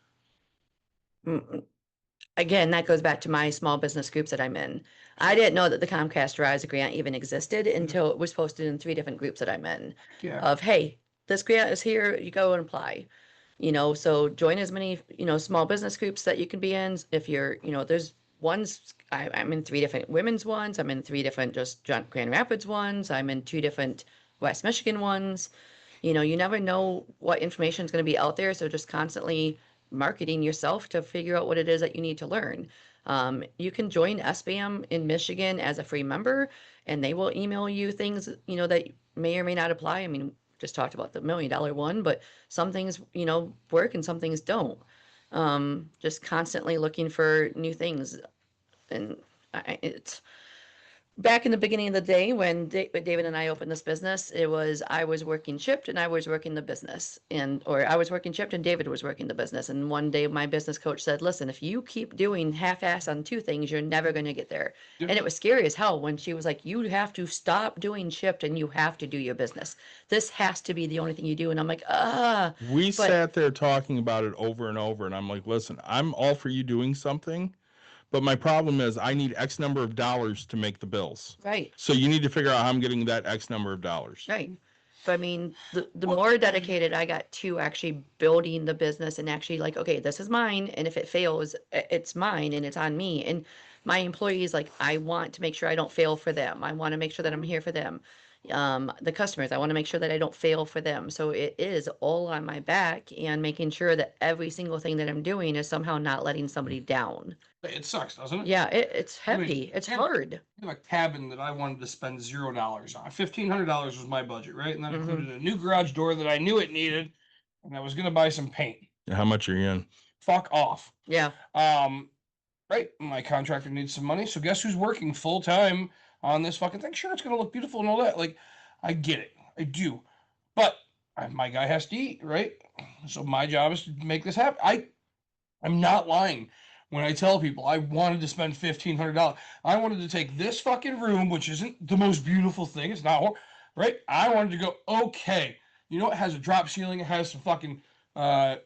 Speaker 5: Again, that goes back to my small business groups that I'm in. I didn't know that the Comcast Rise grant even existed until it was posted in 3 different groups that I'm in.
Speaker 4: Yeah.
Speaker 5: Of, hey, this grant is here, you go and apply. So join as many, small business groups that you can be in. If you're, there's ones, I'm in 3 different women's ones. I'm in 3 different just Grand Rapids ones. I'm in 2 different West Michigan ones. You never know what information is going to be out there. So just constantly marketing yourself to figure out what it is that you need to learn. You can join SBAM in Michigan as a free member, and they will email you things, that may or may not apply. I mean, just talked about the $1 million one, but some things, work and some things don't. Just constantly looking for new things. And it's back in the beginning of the day when David and I opened this business, it was, I was working shift and I was working the business or I was working shift and David was working the business. And one day my business coach said, listen, if you keep doing half-ass on 2 things, you're never going to get there. Yep. And it was scary as hell when she was like, you have to stop doing shift and you have to do your business. This has to be the only thing you do. And I'm like,
Speaker 3: We sat there talking about it over and over. And I'm like, listen, I'm all for you doing something. But my problem is I need X number of dollars to make the bills.
Speaker 5: Right.
Speaker 3: So you need to figure out how I'm getting that X number of dollars.
Speaker 5: Right. But I mean, the more dedicated I got to actually building the business and actually like, okay, this is mine. And if it fails, it's mine and it's on me. And my employees, like, I want to make sure I don't fail for them. I want to make sure that I'm here for them. The customers, I want to make sure that I don't fail for them. So it is all on my back and making sure that every single thing that I'm doing is somehow not letting somebody down.
Speaker 4: It sucks, doesn't it?
Speaker 5: Yeah, it's heavy. It's hard.
Speaker 4: I have a cabin that I wanted to spend $0 on. $1,500 was my budget, right? And that included a new garage door that I knew it needed, and I was gonna buy some paint.
Speaker 3: How much are you in?
Speaker 4: Fuck off.
Speaker 5: Yeah.
Speaker 4: Right. My contractor needs some money, so guess who's working full time on this fucking thing? Sure, it's gonna look beautiful and all that. Like, I get it, I do, but my guy has to eat, right? So my job is to make this happen. I'm not lying when I tell people I wanted to spend $1,500. I wanted to take this fucking room, which isn't the most beautiful thing. It's not, right? I wanted to go, okay, it has a drop ceiling. It has some fucking, I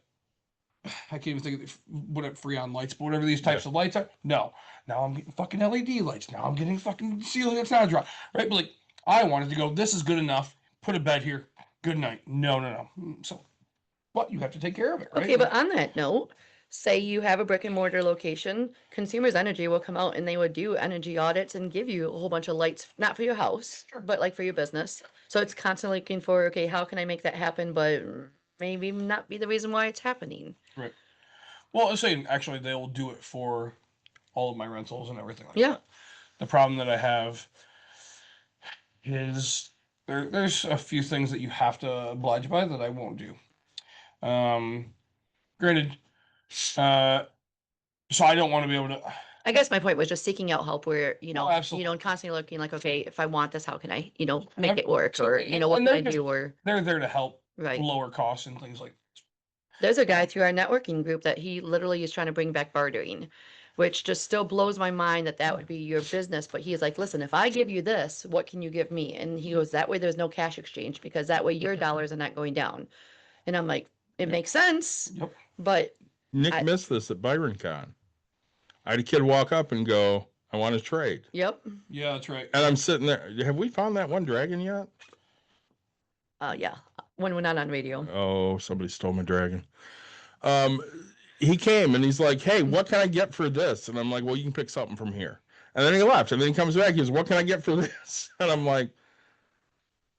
Speaker 4: can't even think of what Freon lights, but whatever these types of lights are. No, now I'm getting fucking LED lights. Now I'm getting fucking ceiling that's not a drop, right? But like, I wanted to go, this is good enough. Put a bed here. Good night. No. So, but you have to take care of it, right?
Speaker 5: Okay, but on that note, say you have a brick and mortar location, Consumers Energy will come out and they would do energy audits and give you a whole bunch of lights, not for your house, but like for your business. So it's constantly looking for, okay, how can I make that happen? But maybe not be the reason why it's happening.
Speaker 4: Right. Well, I'm saying actually they'll do it for all of my rentals and everything like
Speaker 5: Yeah.
Speaker 4: that. The problem that I have is there's a few things that you have to oblige by that I won't do. Granted, so I don't want to be able to.
Speaker 5: I guess my point was just seeking out help where,
Speaker 4: absolutely.
Speaker 5: constantly looking like, okay, if I want this, how can I, make
Speaker 4: I've-
Speaker 5: it work? Or,
Speaker 4: and
Speaker 5: what can
Speaker 4: they're
Speaker 5: I
Speaker 4: just-
Speaker 5: do? Or,
Speaker 4: They're there to help
Speaker 5: right.
Speaker 4: lower costs and things like that.
Speaker 5: There's a guy through our networking group that he literally is trying to bring back bartering, which just still blows my mind that would be your business. But he's like, listen, if I give you this, what can you give me? And he goes, that way there's no cash exchange because that way your dollars are not going down. And I'm like, it makes sense.
Speaker 4: Yep.
Speaker 5: But
Speaker 3: Nick missed this at ByronCon. I had a kid walk up and go, I want to trade.
Speaker 5: yep.
Speaker 4: Yeah, that's right.
Speaker 3: And I'm sitting there. Have we found that one dragon yet?
Speaker 5: Yeah. When we're not on radio.
Speaker 3: Oh, somebody stole my dragon. He came and he's like, hey, what can I get for this? And I'm like, well, you can pick something from here. And then he left. And then he comes back. He goes, what can I get for this? And I'm like,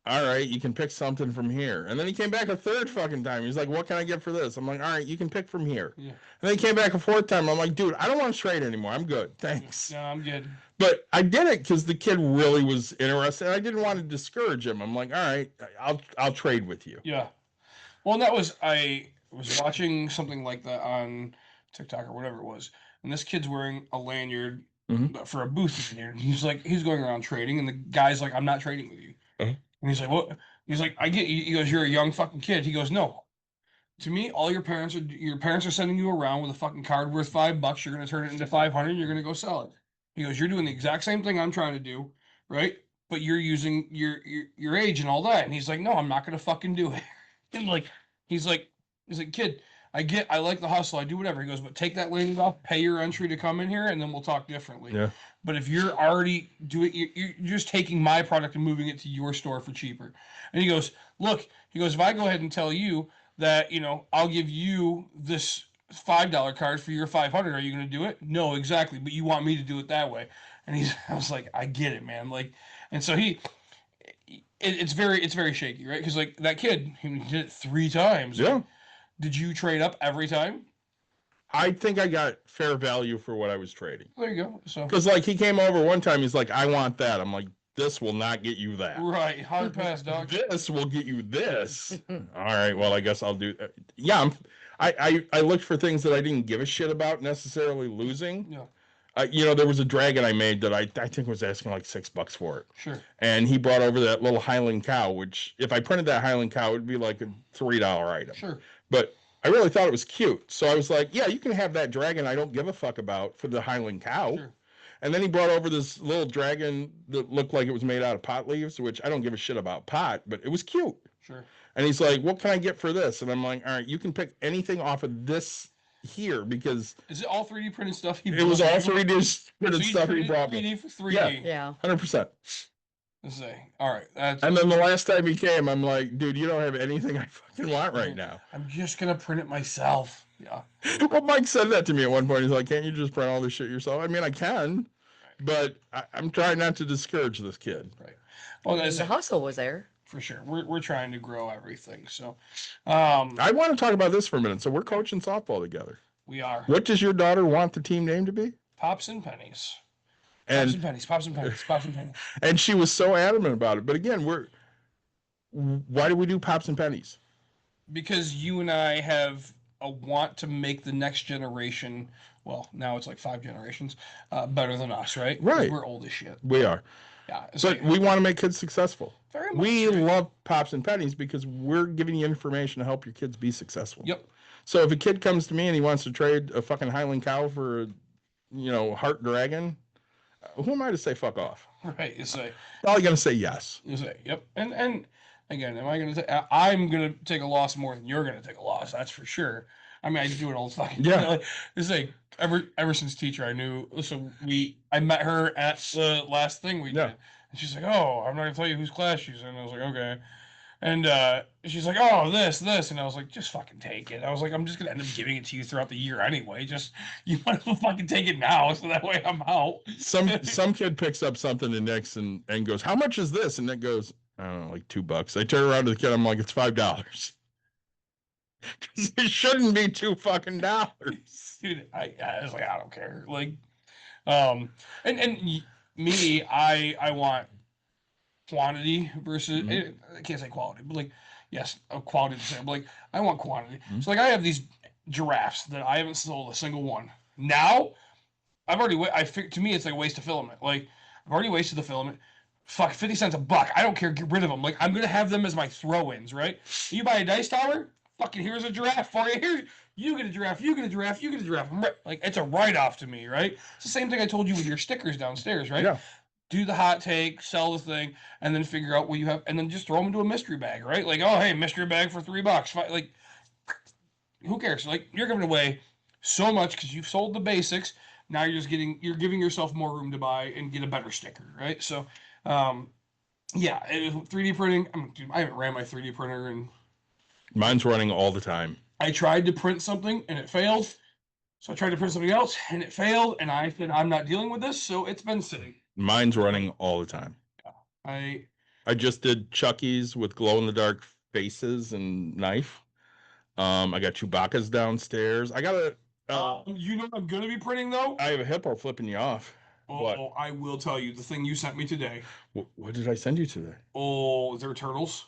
Speaker 3: all right, you can pick something from here. And then he came back a third fucking time. He's like, what can I get for this? I'm like, all right, you can pick from here.
Speaker 4: Yeah.
Speaker 3: And then he came back a fourth time. I'm like, dude, I don't want to trade anymore. I'm good. Thanks.
Speaker 4: No, I'm good.
Speaker 3: But I did it because the kid really was interested. I didn't want to discourage him. I'm like, all right, I'll trade with you.
Speaker 4: Yeah. Well, I was watching something like that on TikTok or whatever it was, and this kid's wearing a lanyard for a booth lanyard. He's going around trading, and the guy's like, I'm not trading with you. And he's like, what? He's like, I get you. He goes, you're a young fucking kid. He goes, no. To me, all your parents are sending you around with a fucking card worth $5. You're gonna turn it into 500. You're gonna go sell it. He goes, you're doing the exact same thing I'm trying to do, right? But you're using your age and all that. And he's like, no, I'm not gonna fucking do it. And he's like, kid, I like the hustle. I do whatever. He goes, but take that lane off, pay your entry to come in here, and then we'll talk differently.
Speaker 3: Yeah.
Speaker 4: But if you're already doing, you're just taking my product and moving it to your store for cheaper. And he goes, look, if I go ahead and tell you that, I'll give you this $5 card for your 500, are you going to do it? No, exactly. But you want me to do it that way. And I was like, I get it, man. And so it's very shaky, right? Because that kid, he did it 3 times.
Speaker 3: Yeah.
Speaker 4: Did you trade up every time?
Speaker 3: I think I got fair value for what I was trading.
Speaker 4: There you go. So
Speaker 3: because he came over one time, he's like, I want that. I'm like, this will not get you that.
Speaker 4: Right, hard pass, dog.
Speaker 3: This will get you this. All right, well, I guess I'll do. Yeah, I looked for things that I didn't give a shit about necessarily losing.
Speaker 4: Yeah.
Speaker 3: There was a dragon I made that I think was asking like $6 for it.
Speaker 4: Sure.
Speaker 3: And he brought over that little Highland cow, which if I printed that Highland cow, it would be like a $3 item.
Speaker 4: Sure.
Speaker 3: But I really thought it was cute. So I was like, yeah, you can have that dragon I don't give a fuck about for the Highland cow.
Speaker 4: Sure.
Speaker 3: And then he brought over this little dragon that looked like it was made out of pot leaves, which I don't give a shit about pot, but it was cute.
Speaker 4: Sure.
Speaker 3: And he's like, what can I get for this? And I'm like, all right, you can pick anything off of this here because...
Speaker 4: Is it all 3D printed stuff?
Speaker 3: It was all 3D printed stuff he brought me.
Speaker 4: 3D for 3D.
Speaker 5: Yeah.
Speaker 3: 100%.
Speaker 4: Let's say, all right.
Speaker 3: And then the last time he came, I'm like, dude, you don't have anything I fucking want right now.
Speaker 4: I'm just going to print it myself. Yeah.
Speaker 3: Well, Mike said that to me at one point. He's like, can't you just print all this shit yourself? I mean, I can, but I'm trying not to discourage this kid.
Speaker 4: Right. Well,
Speaker 5: The hustle was there.
Speaker 4: for sure. We're trying to grow everything. So
Speaker 3: I want to talk about this for a minute. So we're coaching softball together.
Speaker 4: we are
Speaker 3: What does your daughter want the team name to be?
Speaker 4: Pops and Pennies.
Speaker 3: And
Speaker 4: Pops and pennies.
Speaker 3: and she was so adamant about it. But again, why do we do Pops and Pennies?
Speaker 4: Because you and I have a want to make the next generation, well, now it's like 5 generations, better than us, right?
Speaker 3: Right.
Speaker 4: We're old as shit.
Speaker 3: We are.
Speaker 4: Yeah.
Speaker 3: But we want to make kids successful.
Speaker 4: Very much.
Speaker 3: We love Pops and Pennies because we're giving you information to help your kids be successful.
Speaker 4: Yep.
Speaker 3: So if a kid comes to me and he wants to trade a fucking Highland cow for a heart dragon, who am I to say fuck off?
Speaker 4: Right. You say.
Speaker 3: Probably gonna say yes.
Speaker 4: You say. Yep. And again, I'm gonna take a loss more than you're gonna take a loss. That's for sure. I mean, I do it all the fucking
Speaker 3: Yeah.
Speaker 4: Like, it's like ever since teacher, I knew. So I met her at the last thing we
Speaker 3: Yeah.
Speaker 4: did, and she's like, "Oh, I'm not gonna tell you whose class she's in." I was like, "Okay," And she's like, "Oh, this," and I was like, "Just fucking take it." I was like, "I'm just gonna end up giving it to you throughout the year anyway. Just you might as well fucking take it now, so that way I'm out."
Speaker 3: Some kid picks up something and Nick's and goes, "How much is this?" And Nick goes, "I don't know, like $2." I turn around to the kid, I'm like, "It's $5." It shouldn't be $2 fucking.
Speaker 4: Dude, I was like, I don't care. Like, me, I want quantity versus I can't say quality, but like, yes, quality to say, but like, I want quantity. So like, I have these giraffes that I haven't sold a single one. Now, I've already, to me, it's like a waste of filament. Like, I've already wasted the filament. Fuck, 50 cents a buck. I don't care. Get rid of them. Like, I'm gonna have them as my throw-ins, right? You buy a dice tower, fucking here's a giraffe for you. Here, you get a giraffe. You get a giraffe. You get a giraffe. Like, it's a write-off to me, right? It's the same thing I told you with your stickers downstairs, right?
Speaker 3: Yeah.
Speaker 4: Do the hot take, sell the thing, and then figure out what you have, and then just throw them into a mystery bag, right? Like, oh, hey, mystery bag for $3. Like, who cares? Like, you're giving away so much because you've sold the basics. Now you're giving yourself more room to buy and get a better sticker, right? So, yeah, 3D printing. Dude, I haven't ran my 3D printer, and
Speaker 3: Mine's running all the time.
Speaker 4: I tried to print something and it failed. So I tried to print something else and it failed, and I said I'm not dealing with this, so it's been sitting.
Speaker 3: Mine's running all the time.
Speaker 4: I
Speaker 3: just did Chucky's with glow in the dark faces and knife. I got Chewbacca's downstairs. I got a.
Speaker 4: you know what I'm gonna be printing though?
Speaker 3: I have a hippo flipping you off. What?
Speaker 4: Oh, I will tell you the thing you sent me today.
Speaker 3: What did I send you today?
Speaker 4: Oh, is there turtles?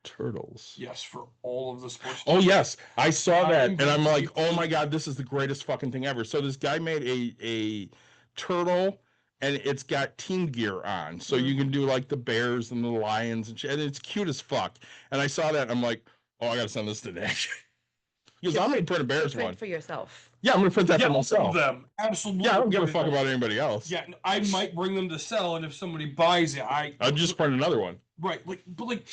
Speaker 3: Turtles.
Speaker 4: Yes, for all of the sports.
Speaker 3: Oh yes, I saw that, and I'm like, oh my god, this is the greatest fucking thing ever. So this guy made a turtle, and it's got team gear on, so you can do like the bears and the lions and shit, and it's cute as fuck. And I saw that, and I'm like, oh, I gotta send this today. Because I'm gonna print a bears
Speaker 5: Print
Speaker 3: one
Speaker 5: for yourself.
Speaker 3: Yeah, I'm gonna print that for myself.
Speaker 4: Them absolutely.
Speaker 3: Yeah, I don't give a fuck about anybody else.
Speaker 4: Yeah, I might bring them to sell, and if somebody buys it,
Speaker 3: I'll just print another one.
Speaker 4: Right, like, but like,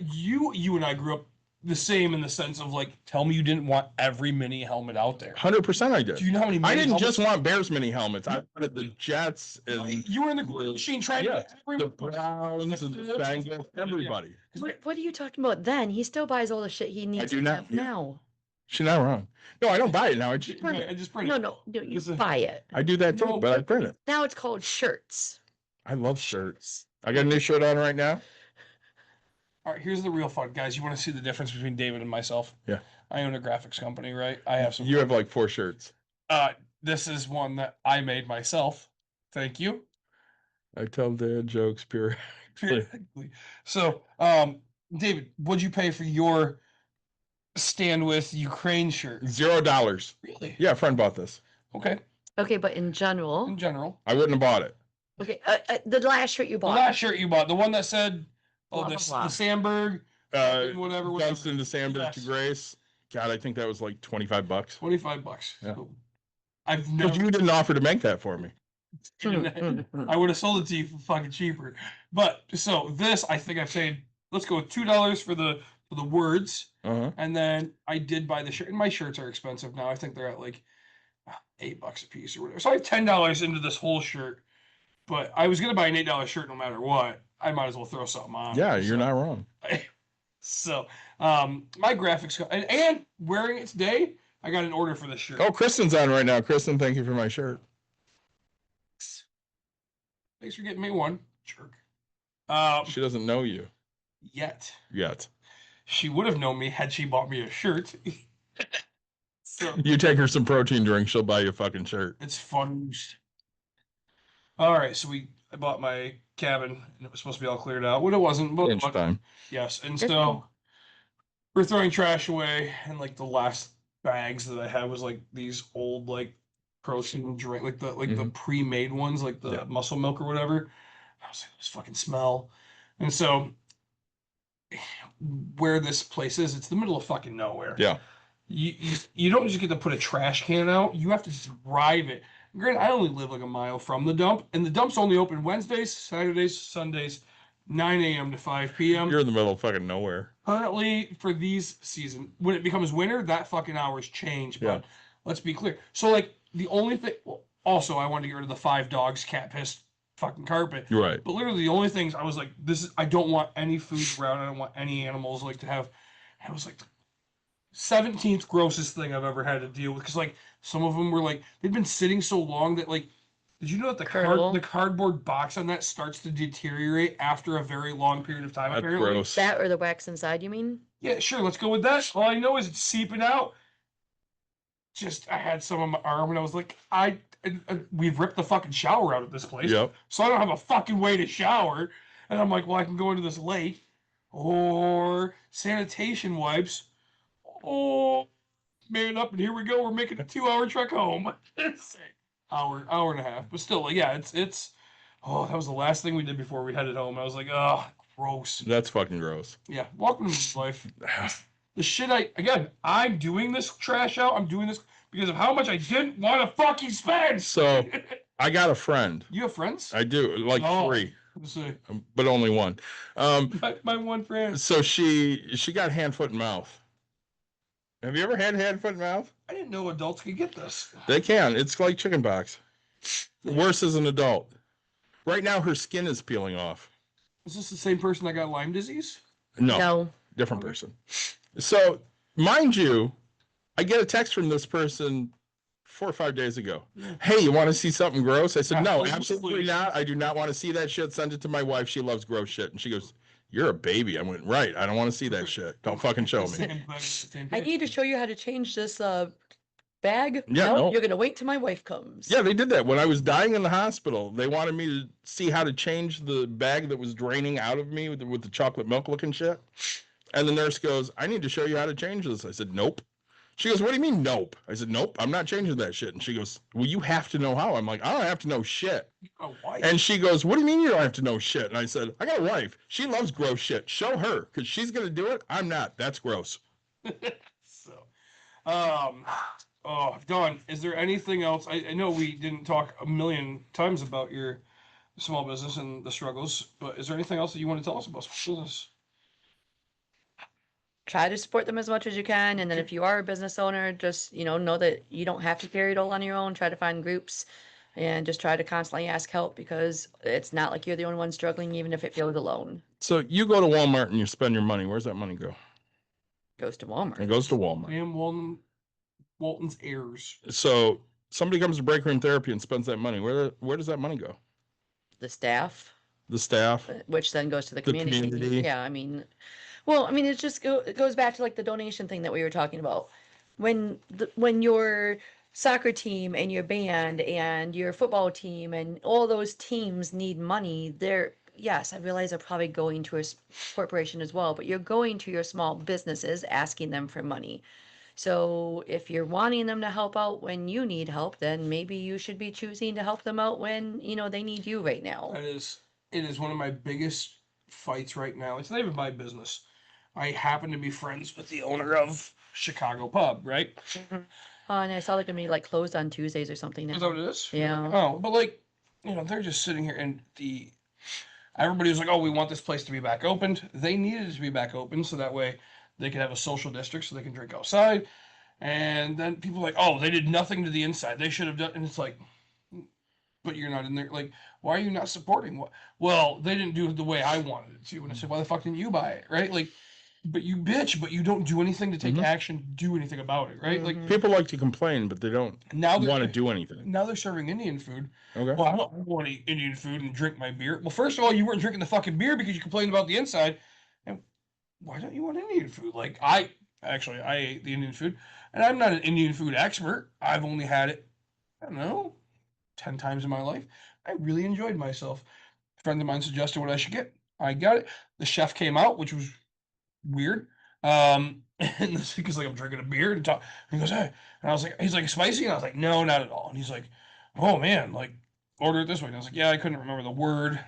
Speaker 4: you and I grew up the same in the sense of like, tell me you didn't want every mini helmet out there.
Speaker 3: 100% I did.
Speaker 4: Do you know how many?
Speaker 3: I didn't
Speaker 4: helmets?
Speaker 3: just want Bears mini helmets. I wanted the Jets and
Speaker 4: You were in the machine trying to get
Speaker 3: the Browns and the Bengals, everybody.
Speaker 5: What are you talking about then? He still buys all the shit he needs
Speaker 3: do
Speaker 5: to
Speaker 3: not,
Speaker 5: have
Speaker 3: yeah.
Speaker 5: now.
Speaker 3: She's not wrong. No, I don't buy it now. I just
Speaker 5: Print
Speaker 4: I just print
Speaker 5: No,
Speaker 4: it.
Speaker 5: no, you buy it.
Speaker 3: I do that too, but I print it.
Speaker 5: Now it's called shirts.
Speaker 3: I love shirts. I got a new shirt on right now.
Speaker 4: All right, here's the real fun, guys. You want to see the difference between David and myself?
Speaker 3: Yeah.
Speaker 4: I own a graphics company, right? I have some.
Speaker 3: You have like 4 shirts.
Speaker 4: This is one that I made myself. Thank you.
Speaker 3: I tell dad jokes pure.
Speaker 4: So, David, what'd you pay for your Stand With Ukraine shirt?
Speaker 3: $0.
Speaker 4: Really?
Speaker 3: Yeah, a friend bought this.
Speaker 4: Okay.
Speaker 5: Okay, but in general.
Speaker 4: In general.
Speaker 3: I wouldn't have bought it.
Speaker 5: Okay, the last shirt you bought.
Speaker 4: The last shirt you bought, the one that said,
Speaker 5: Blah, blah, blah.
Speaker 4: the Sandberg, whatever.
Speaker 3: Dunston to Sandberg to Grace. God, I think that was like $25.
Speaker 4: $25.
Speaker 3: Yeah.
Speaker 4: So I've
Speaker 3: But
Speaker 4: never.
Speaker 3: you didn't offer to make that for me.
Speaker 4: I would have sold it to you for fucking cheaper. But so this, I think I paid. Let's go with $2 for the words, and then I did buy the shirt. And my shirts are expensive now. I think they're at like $8 a piece or whatever. So I have $10 into this whole shirt. But I was gonna buy an $8 shirt no matter what. I might as well throw something on.
Speaker 3: Yeah, you're not wrong.
Speaker 4: So, my graphics and wearing it today, I got an order for this shirt.
Speaker 3: Oh, Kristen's on right now. Kristen, thank you for my shirt.
Speaker 4: Thanks for getting me one, jerk.
Speaker 3: She doesn't know you
Speaker 4: Yet.
Speaker 3: she
Speaker 4: Would have known me had she bought me a shirt. So
Speaker 3: You take her some protein drink, she'll buy you a fucking shirt.
Speaker 4: it's fun. All right, so I bought my cabin and it was supposed to be all cleared out. Well, it wasn't. But
Speaker 3: Inch time.
Speaker 4: yes, and so we're throwing trash away, and like the last bags that I had was like these old like protein drink, like the pre-made ones, like the muscle milk or whatever. I was like, this fucking smell. And so where this place is, it's the middle of fucking nowhere.
Speaker 3: Yeah.
Speaker 4: You don't just get to put a trash can out. You have to drive it. Granted, I only live like a mile from the dump, and the dump's only open Wednesdays, Saturdays, Sundays, 9 a.m. to 5 p.m.
Speaker 3: You're in the middle of fucking nowhere.
Speaker 4: Currently, for these season, when it becomes winter, that fucking hours change. But let's be clear. So, like, the only thing. Well, also, I wanted to get rid of the 5 dogs cat piss fucking carpet.
Speaker 3: Right.
Speaker 4: But literally the only things I was like, I don't want any food around. I don't want any animals like to have. And it was like the 17th grossest thing I've ever had to deal with. Because like some of them were like, they'd been sitting so long that like, did you know that
Speaker 5: Curdle.
Speaker 4: the cardboard box on that starts to deteriorate after a very long period of time?
Speaker 3: That's
Speaker 4: Apparently.
Speaker 3: gross.
Speaker 5: That or the wax inside, you mean?
Speaker 4: Yeah, sure. Let's go with that. All I know is it's seeping out. I had some on my arm, and I was like, we've ripped the fucking shower out of this place.
Speaker 3: Yep.
Speaker 4: So I don't have a fucking way to shower. And I'm like, well, I can go into this lake or sanitation wipes. Oh, man up, and here we go. We're making a 2-hour trek home. It's hour and a half, but still, like, yeah, it's. Oh, that was the last thing we did before we headed home. I was like, oh, gross.
Speaker 3: That's fucking gross.
Speaker 4: Yeah, welcome to my life. The shit I'm doing this trash out. I'm doing this because of how much I didn't want to fucking spend.
Speaker 3: So I got a friend.
Speaker 4: You have friends?
Speaker 3: I do, like three,
Speaker 4: Let's see.
Speaker 3: but only one.
Speaker 4: My one friend.
Speaker 3: So she got hand, foot, and mouth. Have you ever had hand, foot, and mouth?
Speaker 4: I didn't know adults could get this.
Speaker 3: They can. It's like chickenpox. Worse as an adult. Right now, her skin is peeling off.
Speaker 4: Is this the same person that got Lyme disease?
Speaker 3: No, different person. So, mind you, I get a text from this person 4 or 5 days ago. Hey, you want to see something gross? I said, no, absolutely not. I do not want to see that shit. Send it to my wife. She loves gross shit. And she goes, you're a baby. I went, right. I don't want to see that shit. Don't fucking show me.
Speaker 5: I need to show you how to change this bag.
Speaker 3: Yeah,
Speaker 5: Nope,
Speaker 3: no.
Speaker 5: you're gonna wait till my wife comes.
Speaker 3: Yeah, they did that. When I was dying in the hospital, they wanted me to see how to change the bag that was draining out of me with the chocolate milk looking shit. And the nurse goes, I need to show you how to change this. I said, nope. She goes, what do you mean, nope? I said, nope, I'm not changing that shit. And she goes, well, you have to know how. I'm like, I don't have to know shit. And she goes, what do you mean you don't have to know shit? And I said, I got a wife. She loves gross shit. Show her, because she's going to do it. I'm not. That's gross.
Speaker 4: So, Dawn, is there anything else? I know we didn't talk a million times about your small business and the struggles, but is there anything else that you want to tell us about small business?
Speaker 5: Try to support them as much as you can, and then if you are a business owner, just know that you don't have to carry it all on your own. Try to find groups and just try to constantly ask help, because it's not like you're the only one struggling, even if it feels alone.
Speaker 3: So you go to Walmart and you spend your money. Where's that money go?
Speaker 5: Goes to Walmart.
Speaker 3: It goes to Walmart.
Speaker 4: Sam Walton's heirs.
Speaker 3: So somebody comes to break room therapy and spends that money. Where does that money go?
Speaker 5: The staff,
Speaker 3: The staff.
Speaker 5: which then goes to the
Speaker 3: The
Speaker 5: community.
Speaker 3: community.
Speaker 5: Yeah, it just it goes back to like the donation thing that we were talking about. When your soccer team and your band and your football team and all those teams need money, yes, I realize they're probably going to a corporation as well, but you're going to your small businesses asking them for money. So if you're wanting them to help out when you need help, then maybe you should be choosing to help them out when, they need you right now.
Speaker 4: It is one of my biggest fights right now. It's not even my business. I happen to be friends with the owner of Chicago Pub, right?
Speaker 5: And I saw they're gonna be like closed on Tuesdays or something now.
Speaker 4: Is that what it is?
Speaker 5: Yeah.
Speaker 4: Oh, but like, they're just sitting here and everybody was like, oh, we want this place to be back opened. They needed it to be back open so that way they could have a social district so they can drink outside. And then people are like, oh, they did nothing to the inside. They should have done, and it's like, but you're not in there. Like, why are you not supporting? Well, they didn't do it the way I wanted it to. And I said, why the fuck didn't you buy it? Right? Like, but you bitch, but you don't do anything to take action, do anything about it, right? Like,
Speaker 3: People like to complain, but they don't want to do anything.
Speaker 4: now they're serving Indian food.
Speaker 3: Okay.
Speaker 4: Well, I don't want to eat Indian food and drink my beer. Well, first of all, you weren't drinking the fucking beer because you complained about the inside. And why don't you want Indian food? Like, I ate the Indian food, and I'm not an Indian food expert. I've only had it, I don't know, 10 times in my life. I really enjoyed myself. A friend of mine suggested what I should get. I got it. The chef came out, which was weird. And this because like I'm drinking a beer and talk. And he goes, hey, and I was like, he's like, spicy, and I was like, no, not at all. And he's like, oh man, like order it this way. And I was like, yeah, I couldn't remember the word.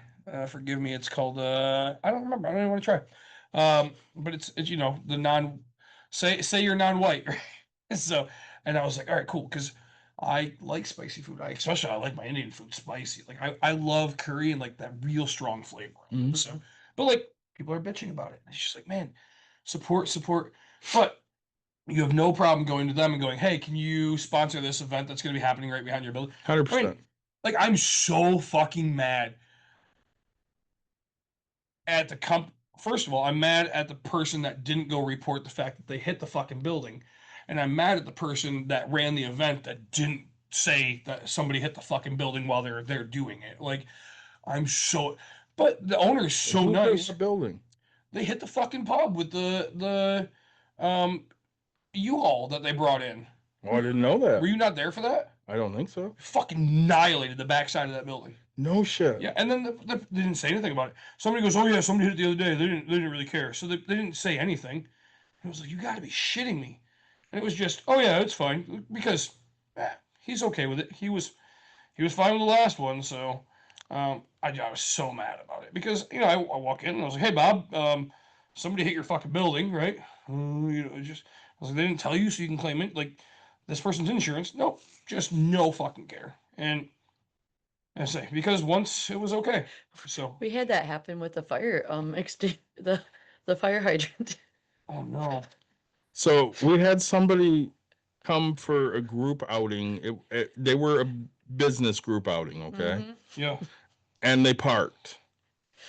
Speaker 4: Forgive me. It's called I don't remember. I don't even want to try. But it's the non say you're non-white. So, and I was like, all right, cool, because I like spicy food. I like my Indian food spicy. Like I love curry and like that real strong flavor. So, but like people are bitching about it. It's just like, man, support. But you have no problem going to them and going, hey, can you sponsor this event that's going to be happening right behind your building?
Speaker 3: 100%.
Speaker 4: Like, I'm so fucking mad at the First of all, I'm mad at the person that didn't go report the fact that they hit the fucking building. And I'm mad at the person that ran the event that didn't say that somebody hit the fucking building while they're there doing it. Like, I'm so, but the owner is so
Speaker 3: Who hit
Speaker 4: nice.
Speaker 3: what building?
Speaker 4: They hit the fucking pub with the U-Haul that they brought in.
Speaker 3: Oh, I didn't know that.
Speaker 4: Were you not there for that?
Speaker 3: I don't think so.
Speaker 4: Fucking annihilated the backside of that building.
Speaker 3: No shit.
Speaker 4: Yeah, and then they didn't say anything about it. Somebody goes, "Oh yeah, somebody hit it the other day." They didn't really care, so they didn't say anything. And I was like, "You got to be shitting me!" And it was just, "Oh yeah, it's fine," because he's okay with it. He was fine with the last one, so I was so mad about it because I walk in and I was like, "Hey Bob, somebody hit your fucking building, right?" Just I was like, "They didn't tell you, so you can claim it." Like, this person's insurance, nope, just no fucking care. And I say, because once it was okay. So
Speaker 5: We had that happen with the fire, the fire hydrant.
Speaker 4: oh no.
Speaker 3: So we had somebody come for a group outing. They were a business group outing, okay?
Speaker 5: Mhm.
Speaker 4: Yeah.
Speaker 3: And they parked.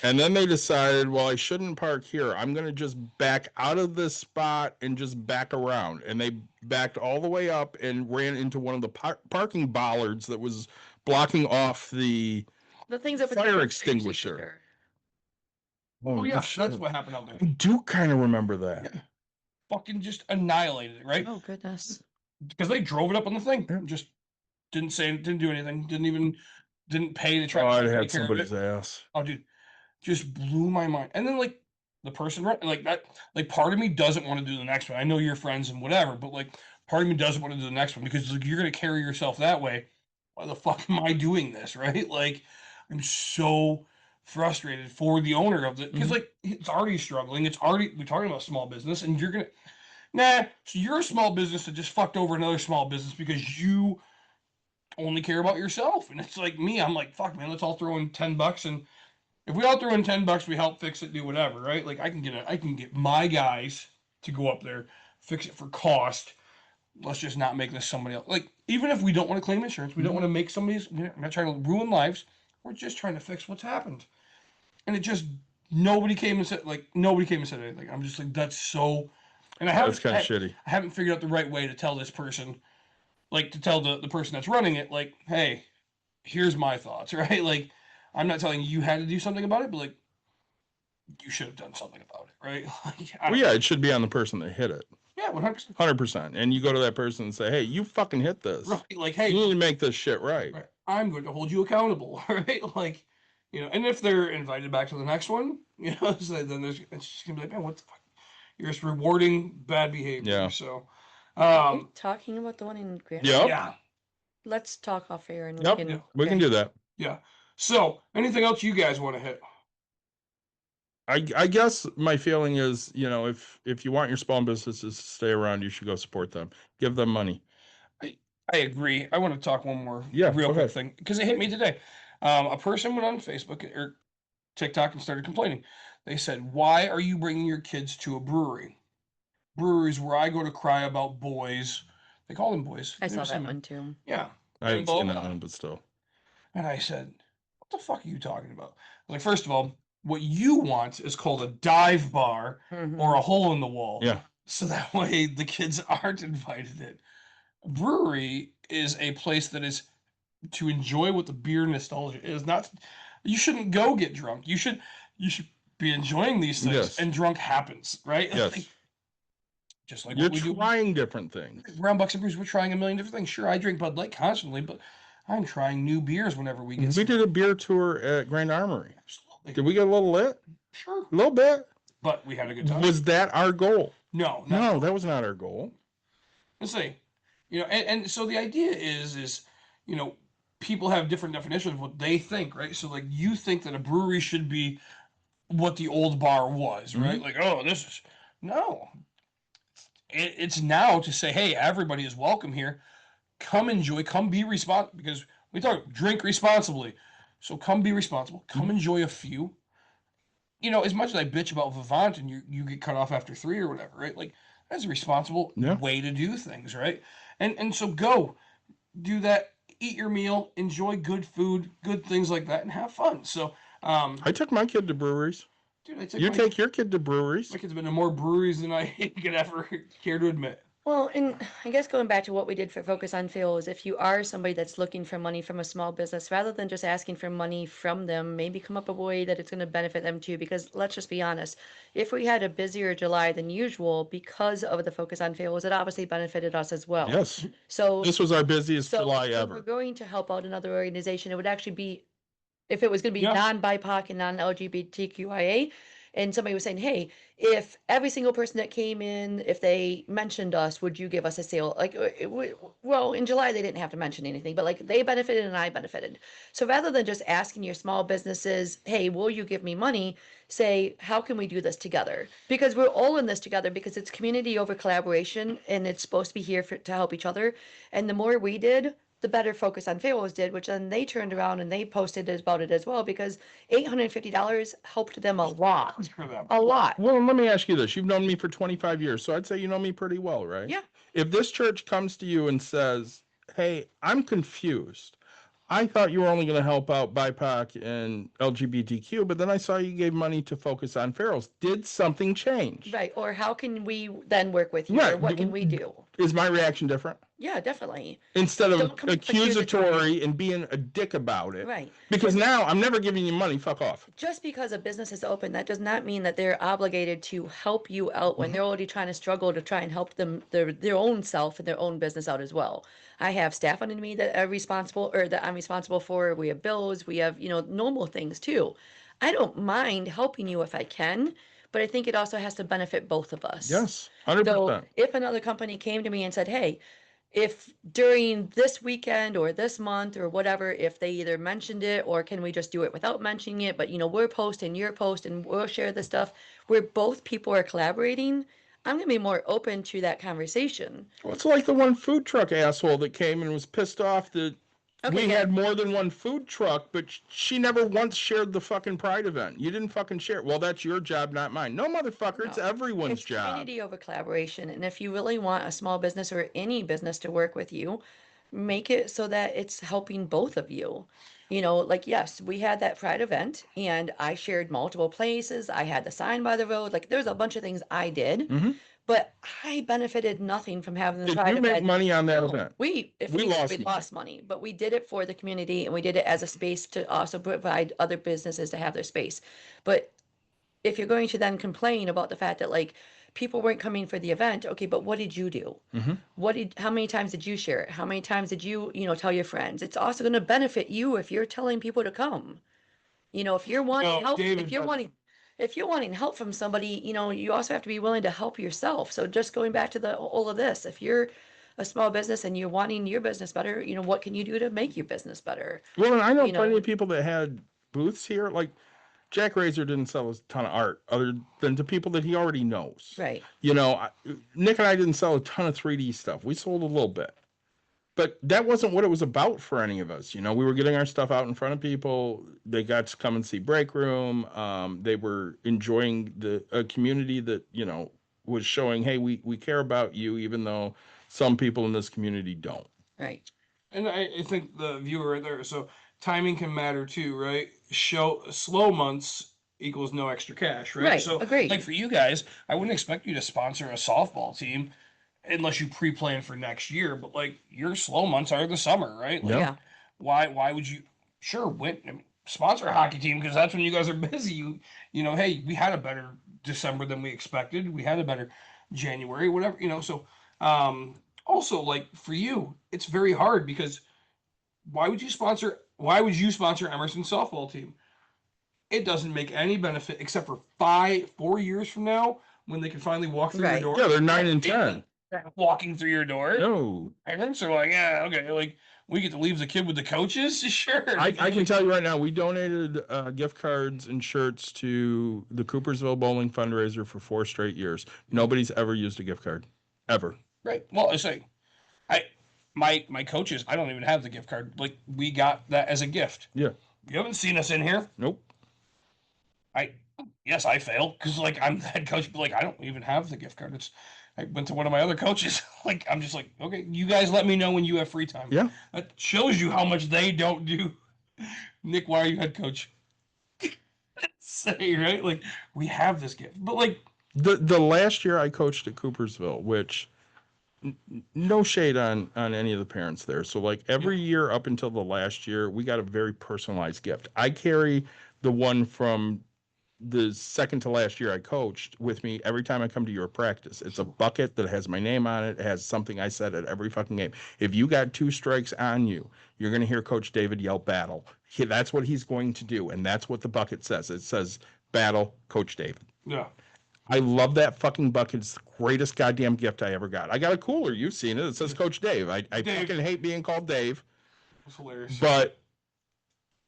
Speaker 3: And then they decided, well, I shouldn't park here. I'm going to just back out of this spot and just back around. And they backed all the way up and ran into one of the parking bollards that was blocking off the
Speaker 5: The things that would
Speaker 3: fire
Speaker 5: take a
Speaker 3: extinguisher.
Speaker 4: Oh yeah,
Speaker 3: shit.
Speaker 4: that's what happened out there.
Speaker 3: I do kind of remember that.
Speaker 4: Yeah. Fucking just annihilated it, right?
Speaker 5: Oh goodness.
Speaker 4: Because they drove it up on the thing.
Speaker 3: Yeah.
Speaker 4: Just didn't do anything. Didn't pay to try
Speaker 3: Oh,
Speaker 4: to
Speaker 3: it
Speaker 4: take
Speaker 3: had
Speaker 4: care of
Speaker 3: somebody's
Speaker 4: it.
Speaker 3: ass.
Speaker 4: Oh dude, just blew my mind. And then like the person like that, like part of me doesn't want to do the next one. I know you're friends and whatever, but like part of me doesn't want to do the next one because like, you're gonna carry yourself that way. Why the fuck am I doing this? Right? Like, I'm so frustrated for the owner of it because like it's already struggling. We're talking about small business, and you're gonna so you're a small business that just fucked over another small business because you only care about yourself. And it's like me, I'm like, fuck man, let's all throw in $10, and if we all throw in $10, we help fix it, do whatever, right? Like I can get my guys to go up there, fix it for cost. Let's just not make this somebody else. Like, even if we don't want to claim insurance, we don't want to make we're not trying to ruin lives. We're just trying to fix what's happened. And it just nobody came and said anything. I'm just like, that's so, and
Speaker 3: That's kind of shitty.
Speaker 4: I haven't figured out the right way to tell this person, like to tell the person that's running it, like, hey, here's my thoughts, right? Like, I'm not telling you how to do something about it, but like, you should have done something about it, right? Like,
Speaker 3: Well, yeah, it should be on the person that hit it.
Speaker 4: yeah, 100%.
Speaker 3: 100%. And you go to that person and say, hey, you fucking hit this.
Speaker 4: Right, like, hey,
Speaker 3: You need to make this shit right.
Speaker 4: I'm going to hold you accountable, right? Like, and if they're invited back to the next one, so then it's just gonna be like, man, what the fuck? You're just rewarding bad behavior.
Speaker 3: Yeah.
Speaker 4: So,
Speaker 5: Are we talking about the one in Grand?
Speaker 3: Yep.
Speaker 4: yeah,
Speaker 5: Let's talk off air and
Speaker 3: Yep. We can do that.
Speaker 4: yeah. So, anything else you guys want to hit?
Speaker 3: I guess my feeling is, if you want your small businesses to stay around, you should go support them. Give them money.
Speaker 4: I agree. I want to talk one more
Speaker 3: Yeah,
Speaker 4: real
Speaker 3: go
Speaker 4: quick
Speaker 3: ahead.
Speaker 4: thing because it hit me today. A person went on Facebook or TikTok and started complaining. They said, "Why are you bringing your kids to a brewery? Breweries where I go to cry about boys. They call them boys.
Speaker 5: I
Speaker 4: They
Speaker 5: saw
Speaker 4: were
Speaker 5: that
Speaker 4: saying,
Speaker 5: one too.
Speaker 4: yeah."
Speaker 3: I haven't
Speaker 4: Blah,
Speaker 3: seen
Speaker 4: blah,
Speaker 3: that
Speaker 4: blah.
Speaker 3: one, but still.
Speaker 4: And I said, "What the fuck are you talking about?" Like, first of all, what you want is called a dive bar
Speaker 5: Mhm.
Speaker 4: or a hole in the wall.
Speaker 3: Yeah.
Speaker 4: So that way the kids aren't invited in. A brewery is a place that is to enjoy what the beer nostalgia is. Not, you shouldn't go get drunk. You should be enjoying these things,
Speaker 3: Yes.
Speaker 4: and drunk happens, right?
Speaker 3: Yes.
Speaker 4: Like, just like
Speaker 3: You're
Speaker 4: what we do.
Speaker 3: trying different things.
Speaker 4: Around Bucks and Brews, we're trying a million different things. Sure, I drink Bud Light constantly, but I'm trying new beers whenever we get.
Speaker 3: We did a beer tour at Grand Armory.
Speaker 4: Absolutely.
Speaker 3: Did we get a little lit?
Speaker 4: Sure.
Speaker 3: A little bit.
Speaker 4: But we had a good time.
Speaker 3: Was that our goal?
Speaker 4: No,
Speaker 3: No, that was not our goal.
Speaker 4: Let's see. And so the idea is, people have different definitions of what they think, right? So like you think that a brewery should be what the old bar was, right? Like, oh, this is no. It's now to say, hey, everybody is welcome here. Come enjoy, come be responsible, because we talk drink responsibly. So come be responsible. Come enjoy a few. As much as I bitch about Vivant and you get cut off after 3 or whatever, right? Like, that's a responsible
Speaker 3: Yeah.
Speaker 4: way to do things, right? And so go do that. eat your meal, enjoy good food, good things like that, and have fun. So,
Speaker 3: I took my kid to breweries.
Speaker 4: dude, I took
Speaker 3: You
Speaker 4: my,
Speaker 3: take your kid to breweries.
Speaker 4: my kid's been to more breweries than I could ever care to admit.
Speaker 5: Well, and I guess going back to what we did for Focus on Fail is if you are somebody that's looking for money from a small business, rather than just asking for money from them, maybe come up with a way that it's going to benefit them too. Because let's just be honest, if we had a busier July than usual because of the Focus on Fails, it obviously benefited us as well.
Speaker 3: Yes.
Speaker 5: So,
Speaker 3: This was our busiest July
Speaker 5: if we're
Speaker 3: ever.
Speaker 5: going to help out another organization, it would actually be if it was going to be
Speaker 4: Yeah.
Speaker 5: non-BIPOC and non-LGBTQIA, and somebody was saying, hey, if every single person that came in, if they mentioned us, would you give us a sale? Like, well, in July, they didn't have to mention anything, but like they benefited and I benefited. So rather than just asking your small businesses, hey, will you give me money? Say, how can we do this together? Because we're all in this together because it's community over collaboration and it's supposed to be here to help each other. And the more we did, the better Focus on Fails did, which then they turned around and they posted about it as well because $850 helped them a lot.
Speaker 4: For them.
Speaker 5: A lot.
Speaker 3: Well, let me ask you this. You've known me for 25 years, so I'd say you know me pretty well, right?
Speaker 5: Yeah.
Speaker 3: If this church comes to you and says, hey, I'm confused. I thought you were only going to help out BIPOC and LGBTQ, but then I saw you gave money to Focus on Ferals. Did something change?
Speaker 5: Right. Or how can we then work with you?
Speaker 3: Right.
Speaker 5: Or what can we do?
Speaker 3: Is my reaction different?
Speaker 5: Yeah, definitely.
Speaker 3: Instead of
Speaker 5: Don't come
Speaker 3: accusatory and being a dick about it.
Speaker 5: Right.
Speaker 3: Because now I'm never giving you money. Fuck off.
Speaker 5: Just because a business is open, that does not mean that they're obligated to help you out when they're already trying to struggle to try and help them their own self and their own business out as well. I have staff under me that are responsible or that I'm responsible for. We have bills, we have, normal things too. I don't mind helping you if I can, but I think it also has to benefit both of us.
Speaker 3: Yes, 100%.
Speaker 5: So if another company came to me and said, hey, if during this weekend or this month or whatever, if they either mentioned it or can we just do it without mentioning it, but we're posting your post and we'll share the stuff where both people are collaborating, I'm gonna be more open to that conversation.
Speaker 3: Well, it's like the one food truck asshole that came and was pissed off that
Speaker 5: Okay,
Speaker 3: we
Speaker 5: yeah.
Speaker 3: had more than one food truck, but she never once shared the fucking Pride event. You didn't fucking share it. Well, that's your job, not mine. No, motherfucker, it's
Speaker 5: No.
Speaker 3: everyone's
Speaker 5: It's
Speaker 3: job.
Speaker 5: community over collaboration. And if you really want a small business or any business to work with you, make it so that it's helping both of you. Like, yes, we had that Pride event and I shared multiple places. I had the sign by the road. Like, there's a bunch of things I did, but I benefited nothing from having the
Speaker 3: Did
Speaker 5: Pride
Speaker 3: you make
Speaker 5: event.
Speaker 3: money on that
Speaker 5: No,
Speaker 3: event?
Speaker 5: we lost money, but we did it for the community and we did it as a space to also provide other businesses to have their space. But if you're going to then complain about the fact that like people weren't coming for the event, okay, but what did you do? How many times did you share it? How many times did you, tell your friends? It's also going to benefit you if you're telling people to come. If you're wanting help,
Speaker 4: David,
Speaker 5: if you're wanting help from somebody, you also have to be willing to help yourself. So just going back to all of this, if you're a small business and you're wanting your business better, what can you do to make your business better?
Speaker 3: Well, and I know
Speaker 5: You know.
Speaker 3: plenty of people that had booths here. Like Jack Razor didn't sell a ton of art other than to people that he already knows.
Speaker 5: Right.
Speaker 3: Nick and I didn't sell a ton of 3D stuff. We sold a little bit. But that wasn't what it was about for any of us. We were getting our stuff out in front of people. They got to come and see Break Room. They were enjoying a community that, was showing, hey, we care about you, even though some people in this community don't.
Speaker 5: Right.
Speaker 4: And I think the viewer right there. So timing can matter too, right? Slow months equals no extra cash, right?
Speaker 5: Right,
Speaker 4: So
Speaker 5: agreed.
Speaker 4: like for you guys, I wouldn't expect you to sponsor a softball team unless you pre-plan for next year. But like your slow months are the summer, right? Like,
Speaker 5: Yeah.
Speaker 4: why would you sponsor a hockey team because that's when you guys are busy. Hey, we had a better December than we expected. We had a better January, whatever, so also like for you, it's very hard because why would you sponsor Emerson's softball team? It doesn't make any benefit except for 4 years from now when they can finally walk through
Speaker 5: Right.
Speaker 4: your door.
Speaker 3: Yeah, they're 9 and 10.
Speaker 4: Walking through your door.
Speaker 3: No.
Speaker 4: Parents are like, yeah, okay, like we get to leave the kid with the coaches. Sure.
Speaker 3: I can tell you right now, we donated gift cards and shirts to the Coopersville Bowling fundraiser for 4 straight years. Nobody's ever used a gift card. Ever.
Speaker 4: Right. Well, I say, my coaches, I don't even have the gift card. Like we got that as a gift.
Speaker 3: Yeah.
Speaker 4: You haven't seen us in here.
Speaker 3: Nope.
Speaker 4: yes, I fail because like I'm the head coach, but like I don't even have the gift card. I went to one of my other coaches. Like I'm just like, okay, you guys let me know when you have free time.
Speaker 3: Yeah.
Speaker 4: That shows you how much they don't do. Nick, why are you head coach? Say right, like we have this gift, but like
Speaker 3: The last year I coached at Coopersville, which no shade on any of the parents there. So like every year up until the last year, we got a very personalized gift. I carry the one from the second to last year I coached with me every time I come to your practice. It's a bucket that has my name on it. It has something I said at every fucking game. If you got 2 strikes on you, you're going to hear Coach David yell battle. That's what he's going to do. And that's what the bucket says. It says battle, Coach David.
Speaker 4: yeah.
Speaker 3: I love that fucking bucket. It's the greatest goddamn gift I ever got. I got a cooler. You've seen it. It says Coach Dave. I
Speaker 4: Dave.
Speaker 3: fucking hate being called Dave.
Speaker 4: It's hilarious.
Speaker 3: But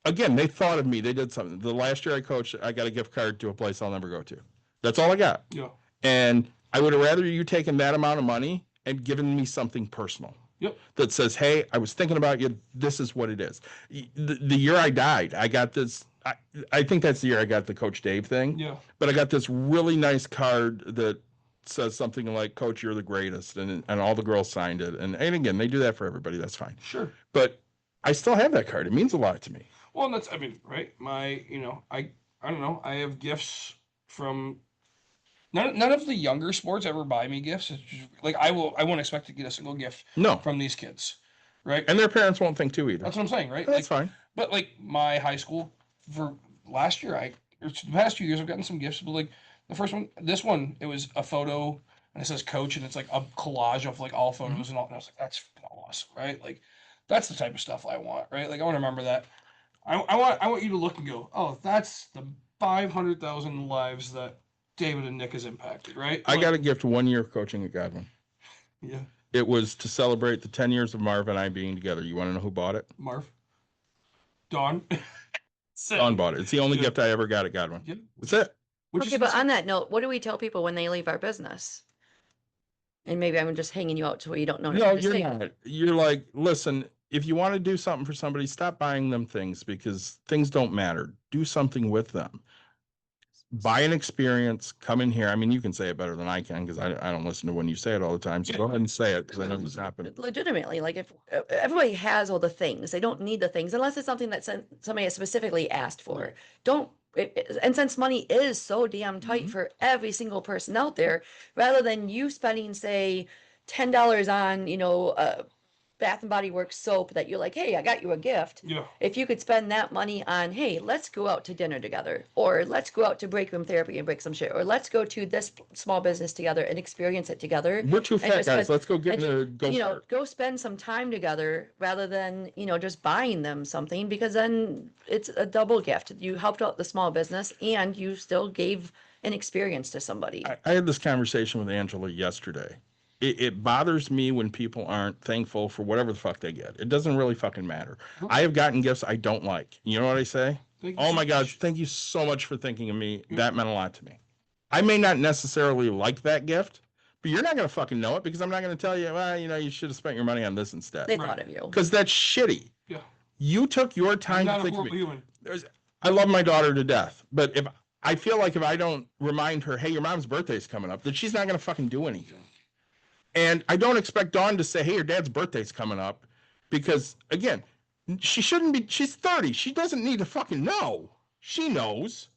Speaker 3: again, they thought of me. They did something. The last year I coached, I got a gift card to a place I'll never go to. That's all I got.
Speaker 4: Yeah.
Speaker 3: And I would have rather you taken that amount of money and given me something personal.
Speaker 4: Yep.
Speaker 3: That says, hey, I was thinking about you. This is what it is. The year I died, I got this. I think that's the year I got the Coach Dave thing.
Speaker 4: Yeah.
Speaker 3: But I got this really nice card that says something like, Coach, you're the greatest. And all the girls signed it. And again, they do that for everybody. That's fine.
Speaker 4: Sure.
Speaker 3: But I still have that card. It means a lot to me.
Speaker 4: Well, that's, I mean, right? I don't know. I have gifts from none of the younger sports ever buy me gifts. It's just, like I won't expect to get a single gift
Speaker 3: No.
Speaker 4: from these kids, right?
Speaker 3: And their parents won't think too either.
Speaker 4: That's what I'm saying, right?
Speaker 3: That's
Speaker 4: like,
Speaker 3: fine.
Speaker 4: But like my high school for last year, or the past 2 years, I've gotten some gifts. But like the first one, this one, it was a photo and it says coach and it's like a collage of like all photos and all. And I was like, that's awesome, right? Like that's the type of stuff I want, right? Like I want to remember that. I want you to look and go, oh, that's the 500,000 lives that David and Nick has impacted, right?
Speaker 3: I got a gift 1 year coaching at Godwin.
Speaker 4: Yeah.
Speaker 3: It was to celebrate the 10 years of Marv and I being together. You want to know who bought it?
Speaker 4: Marv. Dawn.
Speaker 3: Dawn bought it. It's the only gift I ever got at Godwin.
Speaker 4: Yeah.
Speaker 3: That's it.
Speaker 5: Okay, but on that note, what do we tell people when they leave our business? And maybe I'm just hanging you out to where you don't know.
Speaker 3: No, you're not. You're like, listen, if you want to do something for somebody, stop buying them things because things don't matter. Do something with them. Buy an experience. Come in here. I mean, you can say it better than I can because I don't listen to when you say it all the time. So go ahead and say it because I know it's happening.
Speaker 5: Legitimately, like if everybody has all the things, they don't need the things unless it's something that somebody has specifically asked for. And since money is so damn tight for every single person out there, rather than you spending, say, $10 on, Bath and Body Works soap that you're like, hey, I got you a gift.
Speaker 4: Yeah.
Speaker 5: If you could spend that money on, hey, let's go out to dinner together, or let's go out to break room therapy and break some shit, or let's go to this small business together and experience it together.
Speaker 3: We're too fat,
Speaker 5: just
Speaker 3: guys.
Speaker 5: spend-
Speaker 3: Let's go get in the go.
Speaker 5: Go spend some time together rather than, just buying them something, because then it's a double gift. You helped out the small business and you still gave an experience to somebody.
Speaker 3: I had this conversation with Angela yesterday. It bothers me when people aren't thankful for whatever the fuck they get. It doesn't really fucking matter. I have gotten gifts I don't like. You know what I say? Oh my God, thank you so much for thinking of me. That meant a lot to me. I may not necessarily like that gift, but you're not going to fucking know it because I'm not going to tell you, well, you should have spent your money on this instead.
Speaker 5: They thought of you.
Speaker 3: Because that's shitty.
Speaker 4: Yeah.
Speaker 3: You took your time
Speaker 4: Not
Speaker 3: to
Speaker 4: a
Speaker 3: think of
Speaker 4: horrible
Speaker 3: me.
Speaker 4: human.
Speaker 3: I love my daughter to death, but if I feel like if I don't remind her, hey, your mom's birthday's coming up, that she's not going to fucking do anything. And I don't expect Dawn to say, hey, your dad's birthday's coming up. Because, again, she shouldn't be, she's 30. She doesn't need to fucking know. She knows.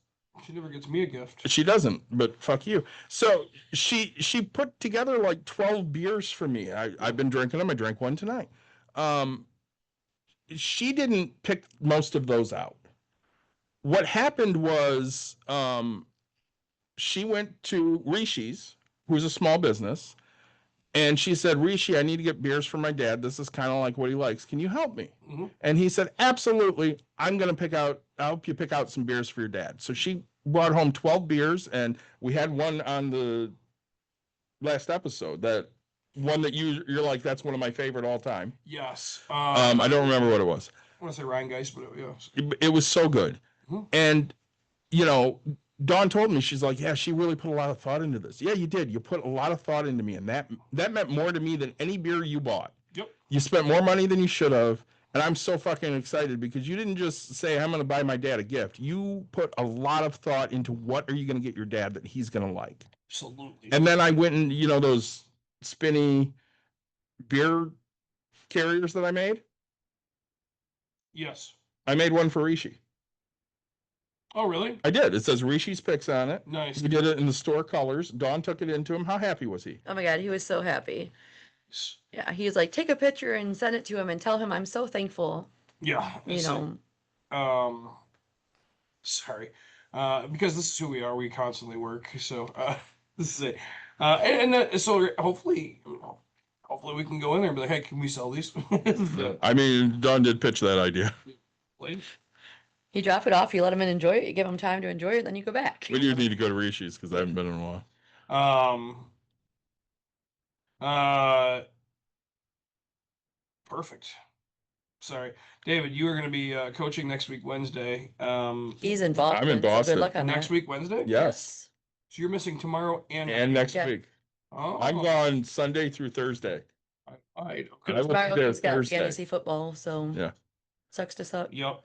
Speaker 4: She never gets me a gift.
Speaker 3: She doesn't, but fuck you. So she put together like 12 beers for me. I've been drinking them. I drank one tonight. She didn't pick most of those out. What happened was she went to Rishi's, who's a small business, and she said, Rishi, I need to get beers for my dad. This is kind of like what he likes. Can you help me?
Speaker 4: Mm-hmm.
Speaker 3: And he said, absolutely. I'll help you pick out some beers for your dad. So she brought home 12 beers, and we had one on the last episode, that one that you're like, that's one of my favorite all time.
Speaker 4: Yes.
Speaker 3: I don't remember what it was.
Speaker 4: I want to say Ryan Geist, but yes.
Speaker 3: It was so good.
Speaker 4: Mhm.
Speaker 3: And, Dawn told me, she's like, yeah, she really put a lot of thought into this. Yeah, you did. You put a lot of thought into me. And that meant more to me than any beer you bought.
Speaker 4: Yep.
Speaker 3: You spent more money than you should have. And I'm so fucking excited because you didn't just say, I'm going to buy my dad a gift. You put a lot of thought into what are you going to get your dad that he's going to like.
Speaker 4: Absolutely.
Speaker 3: And then I went and, those spinny beer carriers that I made.
Speaker 4: Yes.
Speaker 3: I made one for Rishi.
Speaker 4: Oh, really?
Speaker 3: I did. It says Rishi's Picks on it.
Speaker 4: Nice.
Speaker 3: We did it in the store colors. Dawn took it into him. How happy was he?
Speaker 5: Oh my God, he was so happy. Yeah, he was like, take a picture and send it to him and tell him I'm so thankful.
Speaker 4: Yeah.
Speaker 5: You know.
Speaker 4: Sorry. Because this is who we are. We constantly work. So this is it. So hopefully we can go in there and be like, hey, can we sell these?
Speaker 3: I mean, Dawn did pitch that idea.
Speaker 5: You drop it off, you let him enjoy it, you give him time to enjoy it, then you go back.
Speaker 3: We do need to go to Rishi's because I haven't been in a while.
Speaker 4: Perfect. Sorry, David, you are going to be coaching next week, Wednesday.
Speaker 5: He's in Boston.
Speaker 3: I'm in Boston.
Speaker 5: So good luck on
Speaker 4: Next
Speaker 5: that.
Speaker 4: week, Wednesday?
Speaker 3: Yes.
Speaker 4: So you're missing tomorrow and
Speaker 3: Next
Speaker 5: Yeah.
Speaker 3: week.
Speaker 4: Oh,
Speaker 3: I'm gone Sunday through Thursday.
Speaker 4: I
Speaker 3: I will be
Speaker 5: Tomorrow
Speaker 3: there
Speaker 5: he's got
Speaker 3: Thursday.
Speaker 5: fantasy football, so
Speaker 3: Yeah.
Speaker 5: sucks to suck.
Speaker 4: Yep.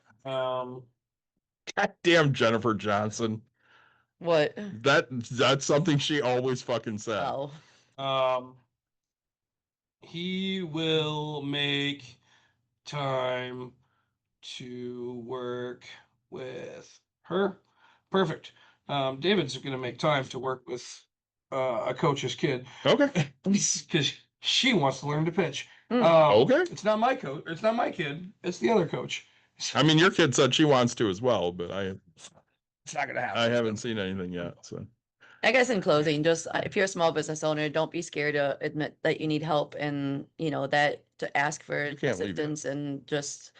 Speaker 3: Goddamn Jennifer Johnson.
Speaker 5: What?
Speaker 3: That's something she always fucking said.
Speaker 5: Oh.
Speaker 4: He will make time to work with her. Perfect. David's going to make time to work with a coach's kid
Speaker 3: Okay.
Speaker 4: because she wants to learn to pitch.
Speaker 3: Okay.
Speaker 4: It's not my coach. It's not my kid. It's the other coach.
Speaker 3: I mean, your kid said she wants to as well, but
Speaker 4: It's not going to happen.
Speaker 3: I haven't seen anything yet. So
Speaker 5: I guess in closing, just if you're a small business owner, don't be scared to admit that you need help and that to ask for
Speaker 3: You can't leave it.
Speaker 5: assistance and just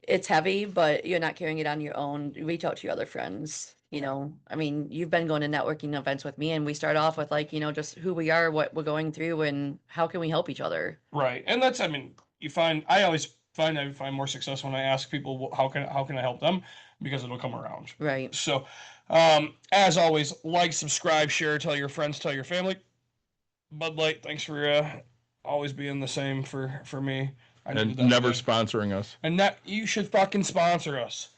Speaker 5: it's heavy, but you're not carrying it on your own. Reach out to your other friends. I mean, you've been going to networking events with me and we start off with just who we are, what we're going through and how can we help each other.
Speaker 4: Right. And that's, I always find more success when I ask people, how can I help them? Because it'll come around.
Speaker 5: Right.
Speaker 4: So, as always, like, subscribe, share, tell your friends, tell your family. Bud Light, thanks for always being the same for me.
Speaker 3: and never sponsoring us.
Speaker 4: And that you should fucking sponsor us.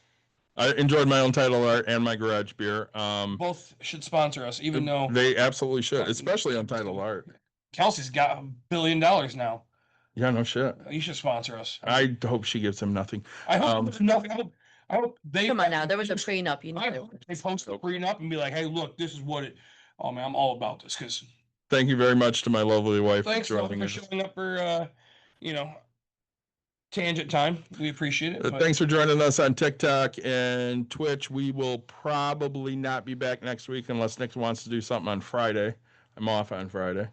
Speaker 3: I enjoyed my own title art and my garage beer.
Speaker 4: Both should sponsor us, even though
Speaker 3: they absolutely should, especially on title art.
Speaker 4: Kelsey's got $1 billion now.
Speaker 3: Yeah, no shit.
Speaker 4: You should sponsor us.
Speaker 3: I hope she gives him nothing.
Speaker 4: I hope there's nothing. I hope they
Speaker 5: Come on now, there was a prenup,
Speaker 4: I hope they post a prenup and be like, "Hey, look, this is what it." Oh man, I'm all about this because.
Speaker 3: Thank you very much to my lovely wife.
Speaker 4: Thanks
Speaker 3: for
Speaker 4: for showing up for tangent time. We appreciate it.
Speaker 3: Thanks for joining us on TikTok and Twitch. We will probably not be back next week unless Nick wants to do something on Friday. I'm off on Friday.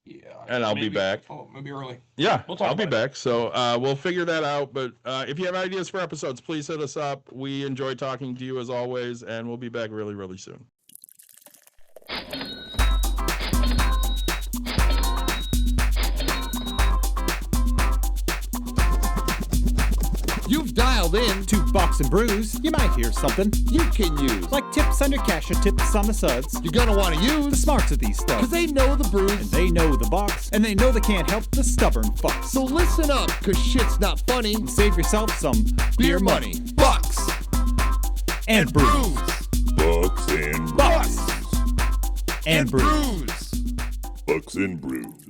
Speaker 4: Yeah.
Speaker 3: And I'll be back.
Speaker 4: Oh, maybe early.
Speaker 3: Yeah,
Speaker 4: We'll talk
Speaker 3: I'll be
Speaker 4: about it.
Speaker 3: back. So we'll figure that out. But if you have ideas for episodes, please hit us up. We enjoy talking to you as always, and we'll be back really, really soon.
Speaker 1: You've dialed in to Box and Brews. You might hear something you can use, like tips under cash or tips on the suds. You're gonna want to use the smarts of these stuff, cause they know the brews, and they know the box, and they know they can't help the stubborn fucks. So listen up, cause shit's not funny, and save yourself some beer money. Box and Brews.
Speaker 2: Bucks and
Speaker 1: Box
Speaker 2: Brews.
Speaker 1: and Brews.
Speaker 2: Bucks and Brews.